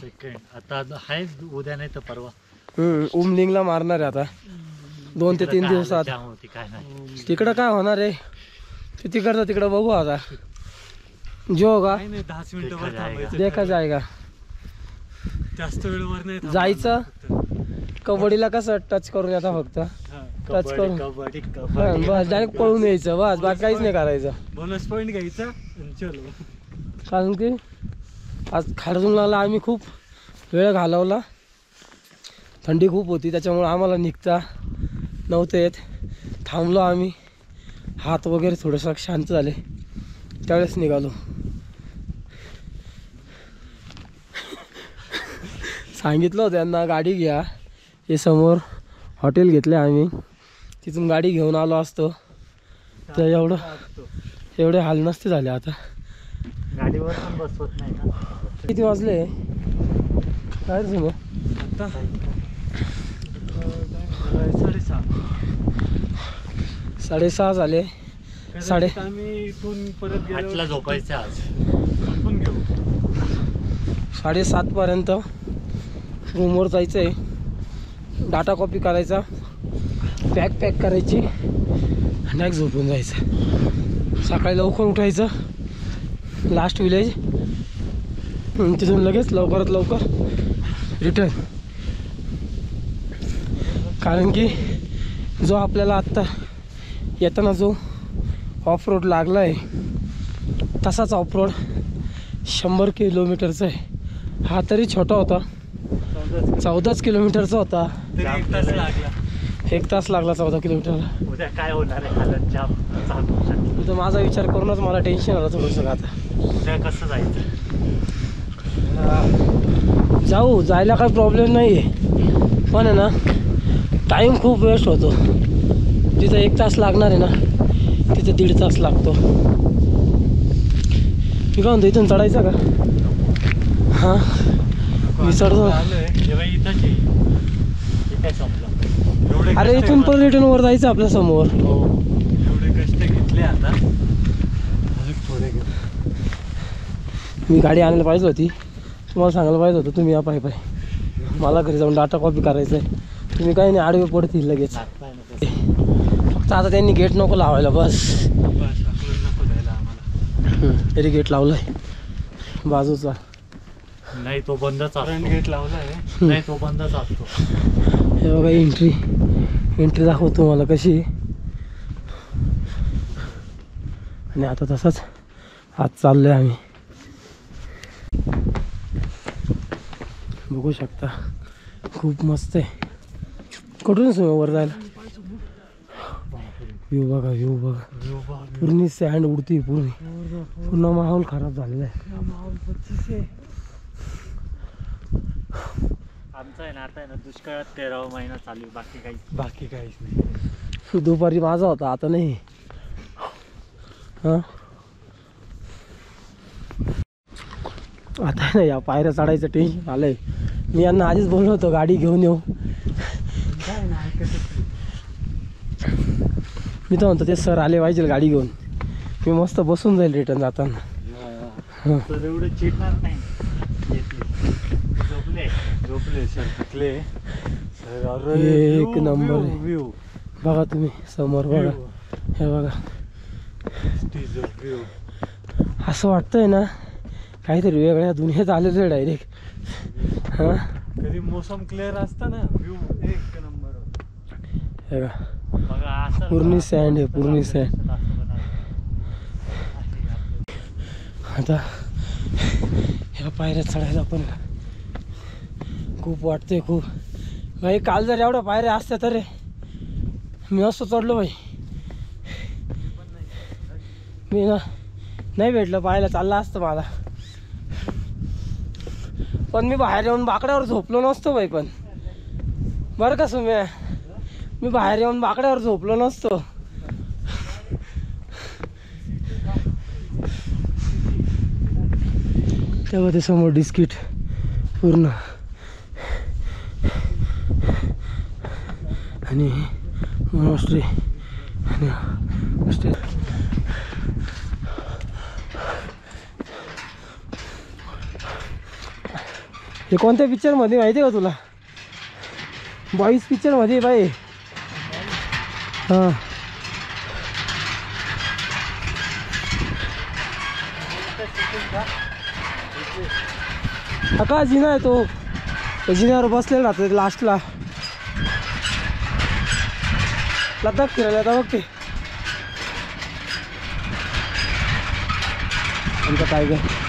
आता आहे उद्या नाही तर परवा. उमलिंगला मारणार आहे आता 2 ते 3 दिवसात. काय नाही तिकडं काय होणार आहे ते तिकडचं तिकडं बघू आता. जो होगा 10 मिनिटावर थांबायचं, देखा जाएगा. जास्त वेळवर नाही जायचं कबड्डीला कसं टच करून येता फक्त, टच करून कबड्डी बस डायरेक्ट पळून यायचं, बस बाकी काहीच नाही करायचं. बोनस पॉईंट घ्यायचा आणि चलो. कारण की आज खारदुंगला आम्ही खूप वेळ घालवला, थंडी खूप होती त्याच्यामुळे आम्हाला निघता नव्हतं येत. थांबलो आम्ही, हात वगैरे थोडंसं शांत झाले त्यावेळेस निघालो. सांगितलं होतं त्यांना गाडी घ्या, हे समोर हॉटेल घेतले आम्ही, तिथून गाडी घेऊन आलो असतो तर एवढे हाल नसते झाले. आता गाडीवर पण बसवत नाही ना. किती वाजले काय रे? आता 6:30 झाले. आम्ही इथून परत गेलो 8ला झोपायचं आज. झोपून घेऊ. 7:30 पर्यंत रूमवर जायचं आहे, डाटा कॉपी करायचा, पॅक करायची आणि एक झोपून जायचं. सकाळी लवकर उठायचं, लास्ट विलेज, तिथून लगेच लवकरात लवकर रिटर्न. कारण की जो आपल्याला आत्ता येताना जो ऑफ रोड लागला आहे तसाच ऑफरोड 100 किलोमीटरचा आहे. हा तरी छोटा होता, 14 किलोमीटरचा होता. एक तास लागला 14 किलोमीटरला. उद्या काय होणार आहे, हालत जाम चालू शकतो. तर माझा विचार करूनच मला टेन्शन आलं थोडंसं. आता उद्या कसं जायचं? जाऊ, जायला काही प्रॉब्लेम नाही आहे, पण आहे ना टाईम खूप वेस्ट होतो. जिथं 1 तास लागणार आहे ना तिथे 1.5 तास लागतो. मी काय म्हणतो, इथून चढायचं का? हां मी चढतो. अरे इथून पण रिटर्न वर जायचं आपल्या समोर. एवढे कष्ट घेतले आता, अजून थोडे घे. मी गाडी आणायला पाहिजे होती, तुम्हाला सांगायला पाहिजे होतं तुम्ही या पाय पाय. मला घरी जाऊन डाटा कॉपी करायचं आहे. तुम्ही काही नाही, आडवे पडतील लगेच. फक्त आता त्यांनी गेट नको लावायला बस. नको द्यायला आम्हाला. तरी गेट लावलाय बाजूचा. नाही तो बंदच असतो. गेट लावला आहे. नाही तो बंदच असतो. हे बघा एंट्री दाखवतो मला कशी. आणि आता तसाच हात चाललोय आम्ही. बघू शकता खूप मस्त आहे. कुठून वर जायला व्ह्यू बघा, व्ह्यू बघा. पूर्ण सँड उडती, पूर्ण माहोल खराब झालेला आहे. आमचा आहे ना आता आहे ना दुष्काळात 13वा महिना चालू आहे. बाकी काहीच नाही. दुपारी माझा होता, आता नाही. हां आता नाही, या पायऱ्या चढायचं टेन्शन आलंय. मी यांना आधीच बोललो होतो गाडी घेऊन येऊ. मी तर म्हणतो ते सर आले पाहिजे गाडी घेऊन, मी मस्त बसून जाईल रिटर्न जाताना. तर एवढं चिडणार नाही. झोपले सर, थकले. एक नंबर व्ह्यू बघा तुम्ही समोर बघा. हे बघा, असं वाटतंय ना काहीतरी वेगळ्या दुनियेत आलेलं आहे डायरेक्ट. हां कधी मोसम क्लिअर असतं ना, व्ह्यू एक नंबर. हे बघा पूर्ण सँड आहे, पूर्ण सँड. आता ह्या पायऱ्या चढायला पण खूप वाटतंय खूप. भाई काल जर एवढ्या पायऱ्या असत्या तर मी असं चढलो भाई. मी ना नाही भेटलं पाहायला, चाललं असतं मला. पण मी बाहेर येऊन बाकड्यावर झोपलो नसतो भाई. पण बरं का सुम्या, मी बाहेर येऊन बाकड्यावर झोपलो नसतो. तेव्हा ते समोर डिस्किट पूर्ण आणि मोनास्ट्री आणि हे कोणत्या पिक्चरमध्ये माहिती आहे का तुला? बॉईज पिक्चरमध्ये बाई. हां हा का जिना आहे तो, जिन्यावर बसलेला राहतो लास्टला. लद्दाख फिरायला आता बघ ते. आमचं काय काय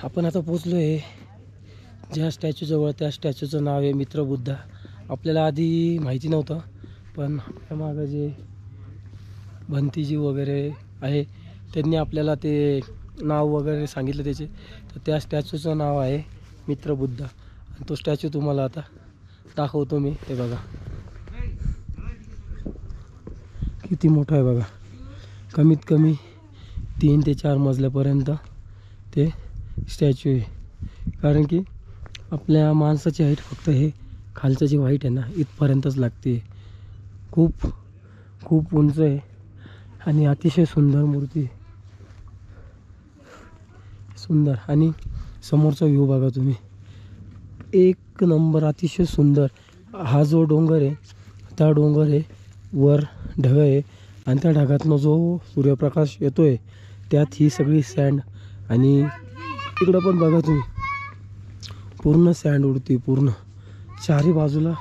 आपण आता पोचलो आहे ज्या स्टॅच्यूजवळ. त्या स्टॅच्यूचं नाव आहे मित्र बुद्धा. आपल्याला आधी माहिती नव्हतं, पण आपल्या मागं जे भंतीजी वगैरे आहे त्यांनी आपल्याला ते नाव वगैरे सांगितलं त्याचे. तर त्या स्टॅच्यूचं नाव आहे मित्र बुद्धा. आणि तो स्टॅच्यू तुम्हाला आता दाखवतो मी. ते बघा किती मोठा आहे बघा. कमीत कमी 3 ते 4 मजल्यापर्यंत ते स्टॅच्यू आहे. कारण की आपल्या माणसाची हाईट फक्त हे खालचं जे व्हाईट आहे ना इथपर्यंतच लागते. खूप खूप उंच आहे आणि अतिशय सुंदर मूर्ती. सुंदर. आणि समोरचा व्ह्यू बघा तुम्ही, एक नंबर, अतिशय सुंदर. हा जो डोंगर आहे, त्या डोंगर आहे, वर ढग आहे आणि त्या ढगातनं जो सूर्यप्रकाश येतो आहे त्यात ही सगळी सँड. आणि इकडं पण बघा तुम्ही, पूर्ण सँड उडते, पूर्ण चारी बाजूला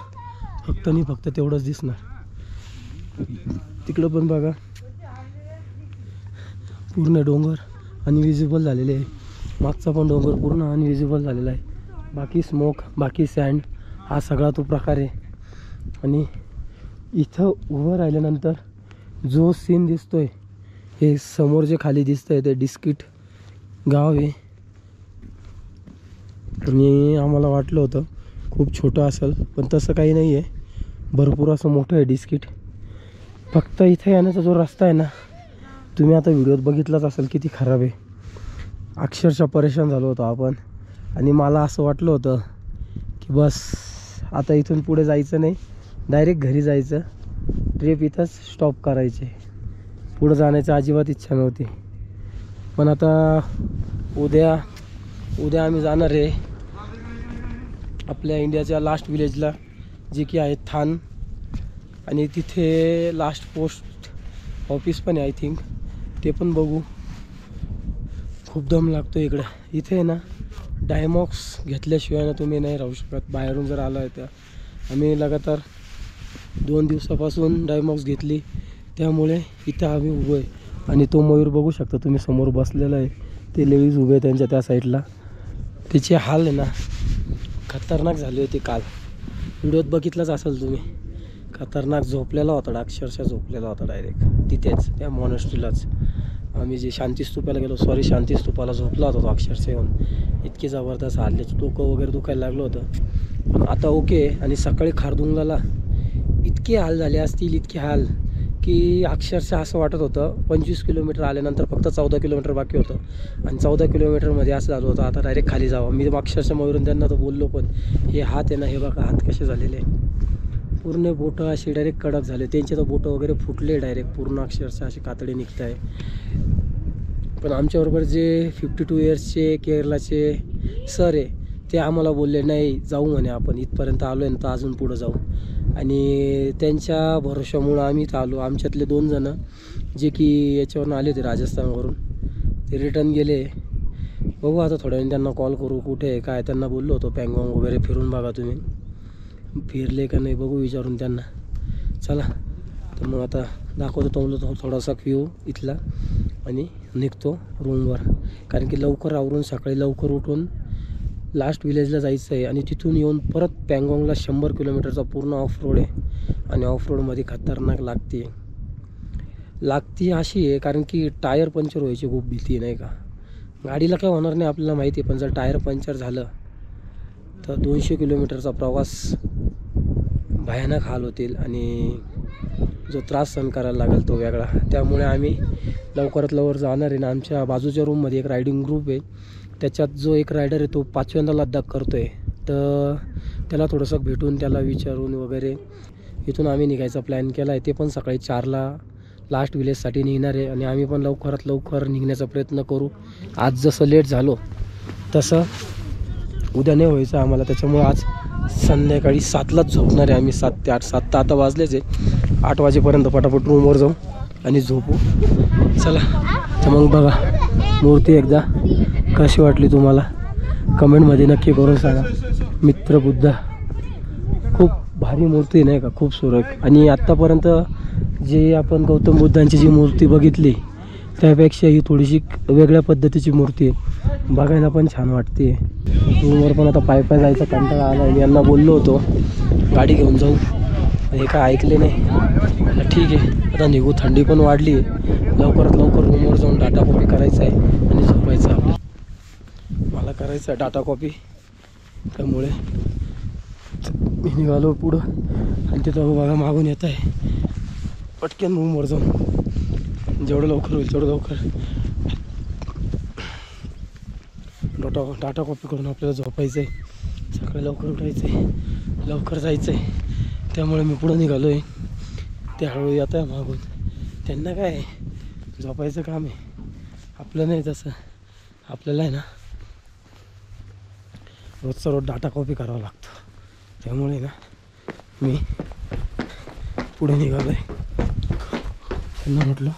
फक्त आणि फक्त तेवढंच दिसणार. तिकडं पण बघा पूर्ण डोंगर अनविजिबल झालेले आहे. मागचा पण डोंगर पूर्ण अनविजिबल झालेला आहे. बाकी स्मोक, बाकी सँड, हा सगळा तो प्रकार आहे. आणि इथं उभं राहिल्यानंतर जो सीन दिसतोय, हे समोर जे खाली दिसतंय ते डिस्किट गाव आहे. आणि आम्हाला वाटलं होतं खूप छोटं असेल, पण तसं काही नाही आहे, भरपूर असं मोठं आहे डिस्किट. फक्त इथे येण्याचा जो रस्ता आहे ना, तुम्ही आता व्हिडिओत बघितलाच असेल किती खराब आहे. अक्षरशः परेशान झालो होतो आपण. आणि मला असं वाटलं होतं की बस आता इथून पुढे जायचं नाही, डायरेक्ट घरी जायचं, ट्रिप इथंच स्टॉप करायचे, पुढं जाण्याची अजिबात इच्छा नव्हती. पण आता उद्या आम्ही जाणार आहे आपल्या इंडियाच्या लास्ट विलेजला, जे की आहे थान. आणि तिथे लास्ट पोस्ट ऑफिस पण आहे आय थिंक, ते पण बघू. खूप दम लागतो इकडे. इथे आहे ना डायमॉक्स घेतल्याशिवाय ना तुम्ही नाही राहू शकत. बाहेरून जर आला आहे, त्या आम्ही लगातार 2 दिवसापासून डायमॉक्स घेतली, त्यामुळे इथं आम्ही उभो आहे. आणि तो मयूर बघू शकता तुम्ही समोर बसलेला आहे, ते लेडीज उभे त्यांच्या त्या साईडला. त्याचे हाल आहे ना खतरनाक झाले होते. काल व्हिडिओत बघितलंच असेल तुम्ही, खतरनाक झोपलेला होता, अक्षरशः झोपलेला होता डायरेक्ट तिथेच त्या मॉनेस्ट्रीलाच. आम्ही जे शांतीस्तूपाला गेलो, शांतीस्तूपाला झोपला होता तो अक्षरशः येऊन. इतकी जबरदस्त हालल्याची, डोकं वगैरे दुखायला लागलं होतं. पण आता ओके. आणि सकाळी खारदुंगला इतके हाल झाले असतील, इतके हाल की अक्षरशः असं वाटत होतं 25 किलोमीटर आल्यानंतर फक्त 14 किलोमीटर बाकी होतं. आणि 14 किलोमीटरमध्ये असं झालं होतं आता डायरेक्ट खाली जावं. मी अक्षरशः मयूरून त्यांना तर बोललो, पण हे हात आहे ना, हे बघा हात कसे झालेले, पूर्ण बोटं अशी डायरेक्ट कडक झाले. त्यांचे तर बोटं वगैरे फुटले डायरेक्ट, पूर्ण अक्षरशः अशी कातडी निघत आहे. पण आमच्याबरोबर जे 52 इयर्सचे केरलाचे सर आहे, ते आम्हाला बोलले नाही जाऊ म्हणे, आपण इथपर्यंत आलो आहे ना तर अजून पुढं जाऊ. आणि त्यांच्या भरोशामुळं आम्ही इथं आलो. आमच्यातले 2 जणं जे की याच्यावरून आले होते राजस्थानवरून, ते रिटर्न गेले. बघू आता थोड्या वेळाने त्यांना कॉल करू, कुठे आहे काय. त्यांना बोललो होतो पँगॉंग वगैरे फिरून बघा तुम्ही, फिरले का नाही बघू विचारून त्यांना. चला तर मग आता दाखवतो तुम्हाला थोडासा व्ह्यू इथला आणि निघतो रूमवर. कारण की लवकर आवरून सकाळी लवकर उठून लास्ट विलेजला जायचं आहे. आणि तिथून येऊन परत पँगॉंगला 100 किलोमीटरचा पूर्ण ऑफ रोड आहे. आणि ऑफ रोडमध्ये खतरनाक लागती अशी आहे, कारण की टायर पंक्चर व्हायची खूप भीती आहे नाही का. गाडीला काय होणार नाही आपल्याला माहिती आहे, पण जर टायर पंक्चर झालं तर 200 किलोमीटरचा प्रवास भयानक हाल होतील आणि जो त्रास सहन करायला लागेल तो वेगळा. त्यामुळे आम्ही लवकरात लवकर जाणार आहे. ना आमच्या बाजूच्या रूममध्ये एक रायडिंग ग्रुप आहे, त्याच्यात जो एक रायडर आहे तो 5व्यांदा लद्दाख करतो आहे, तर त्याला थोडंसं भेटून त्याला विचारून वगैरे इथून आम्ही निघायचा प्लॅन केला आहे. ते पण सकाळी 4ला लास्ट विलेजसाठी निघणार आहे. आणि आम्ही पण लवकरात लवकर निघण्याचा प्रयत्न करू. आज जसं लेट झालो तसं उद्या नाही व्हायचं आम्हाला, त्याच्यामुळे आज संध्याकाळी 7लाच झोपणार आहे आम्ही. 7 ते 8, 7 तर आता वाजलेच आहे. 8 वाजेपर्यंत पटापट रूमवर जाऊ आणि झोपू. चला तर मग बघा मूर्ती एकदा कशी वाटली तुम्हाला कमेंटमध्ये नक्की करून सांगा. मित्र बुद्ध खूप भारी मूर्ती नाही का, खूप सुरेख. आणि आत्तापर्यंत जे आपण गौतम बुद्धांची जी मूर्ती बघितली त्यापेक्षा ही थोडीशी वेगळ्या पद्धतीची मूर्ती आहे, बघायला पण छान वाटते. रूमवर पण आता पाय जायचा कंटाळा आला. मी यांना बोललो होतो गाडी घेऊन जाऊ, हे काय ऐकले नाही. ठीक आहे आता निघू, थंडी पण वाढली आहे. लवकरात लवकर रूमवर जाऊन डाटा कॉपी करायचा आहे आणि झोपायचं आहे. मला करायचं आहे डाटा कॉपी, त्यामुळे मी निघालो पुढं. आणि तिथं बघा मागून येत आहे, पटकन रूमवर जाऊन जेवढं लवकर होईल तेवढं लवकर डाटा कॉपी करून आपल्याला झोपायचं आहे. सकाळी लवकर उठायचं आहे, लवकर जायचं आहे. त्यामुळे मी पुढं निघालो आहे. ते हळूहळू येत आहे मागून. त्यांना काय झोपायचं काम आहे, आपलं नाही तसं. आपल्याला आहे ना रोजचा रोज डाटा कॉपी करावा लागतो. त्यामुळे ना मी पुढे निघालो आहे. त्यांना म्हटलं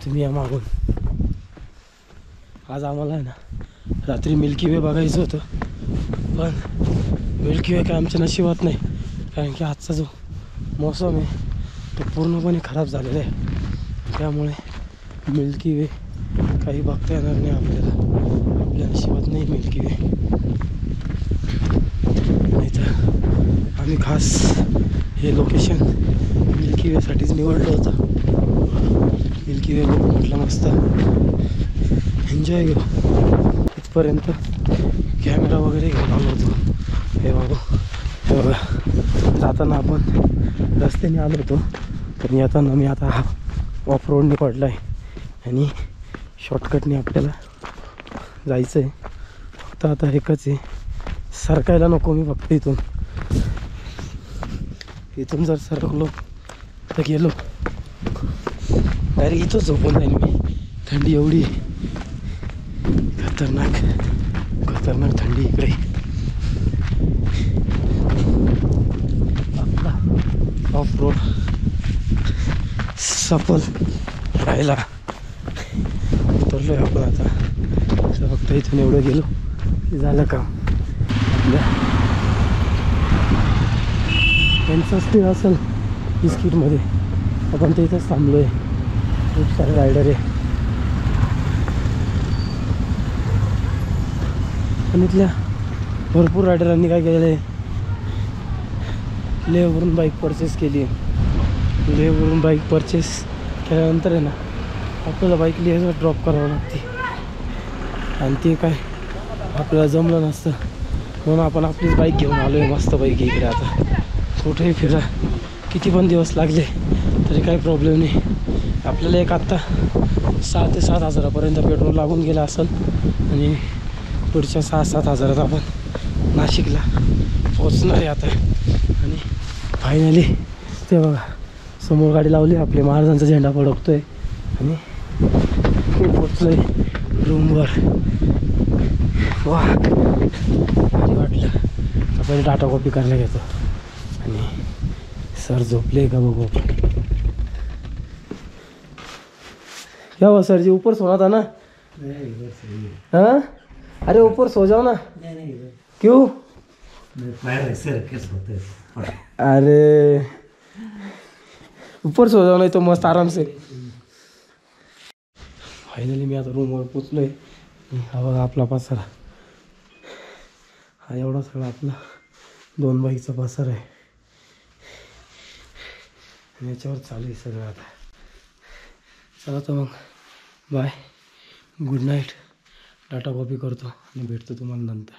तुम्ही या मागून. आज आम्हाला आहे ना रात्री मिल्की वे बघायचं होतं, पण मिल्की वे काय आमच्या नशिबात नाही. कारण की आजचा जो मौसम आहे तो पूर्णपणे खराब झालेला आहे. त्यामुळे मिल्की वे काही बघता येणार नाही आपल्याला. आपल्या नशिबात नाही मिल्की वे. नाही तर आम्ही खास हे लोकेशन मिल्की वेसाठीच निवडलं होतं. मिल्की वे बघू म्हटलं, मस्त एन्जॉय घेऊ. इथपर्यंत कॅमेरा वगैरे घेऊन आलो होतो. हे बघा, हे बघा. जाताना आपण रस्त्याने आलो होतो, पण येताना मी आता हा ऑफ रोडने पडला आहे आणि शॉर्टकटने आपल्याला जायचं आहे. फक्त आता एकच आहे, सरकायला नको मी फक्त इथून जर सरकलो तर गेलो डायरेक्ट इथंच झोपून जाईन मी. थंडी एवढी आहे, खतरनाक थंडी इकडे. आपला ऑफ रोड सफल राहिला. उतरलो आहे आपण आता. तर फक्त इथून एवढं गेलो की झालं काम. आपल्या त्यांचं स्पीड असेल बिस्किटमध्ये, आपण तर इथंच थांबलो आहे. खूप सारे रायडर आहे. पण इथल्या भरपूर रायडरांनी काय केलेलं आहे, लेहवरून बाईक परचेस केली आहे. लेहवरून बाईक परचेस केल्यानंतर आहे ना आपल्याला बाईक लेहवर ड्रॉप करावं लागते आणि ते काय आपल्याला जमलं नसतं. म्हणून आपण आपलीच बाईक घेऊन आलो आहे मस्तपैकी इकडे. आता कुठेही फिरा, किती पण दिवस लागले तरी काही प्रॉब्लेम नाही. आपल्याला एक आत्ता 6,000 ते 7,000पर्यंत पेट्रोल लागून गेलं असेल आणि पुढच्या 6-7 हजारात आपण नाशिकला पोचणार आहे आता. आणि फायनली ते बघा समोर गाडी लावली, आपले महाराजांचा झेंडा फडकतोय आणि पोचलो आहे रूमवर. वा भारी वाटलं. आपण डाटा कॉपी करायला घेतो आणि सर झोपले का बघू. क्या हुआ सर जी, ऊपर सोना था ना? हाँ, अरे ऊपर सो जाओ ना. क्यों? अरे ऊपर सो जाओ, नाही तो मस्त आराम से. फायनली मी आता रूमवर पोचलोय. हा बघा आपला पसारा. हा एवढा सगळा आपला 2 बाईकचा पसारा आहे आणि याच्यावर चालू आहे सगळं आता. चला तर मग bye, good night. Data copy करतो आणि भेटतो तुम्हाला नंतर.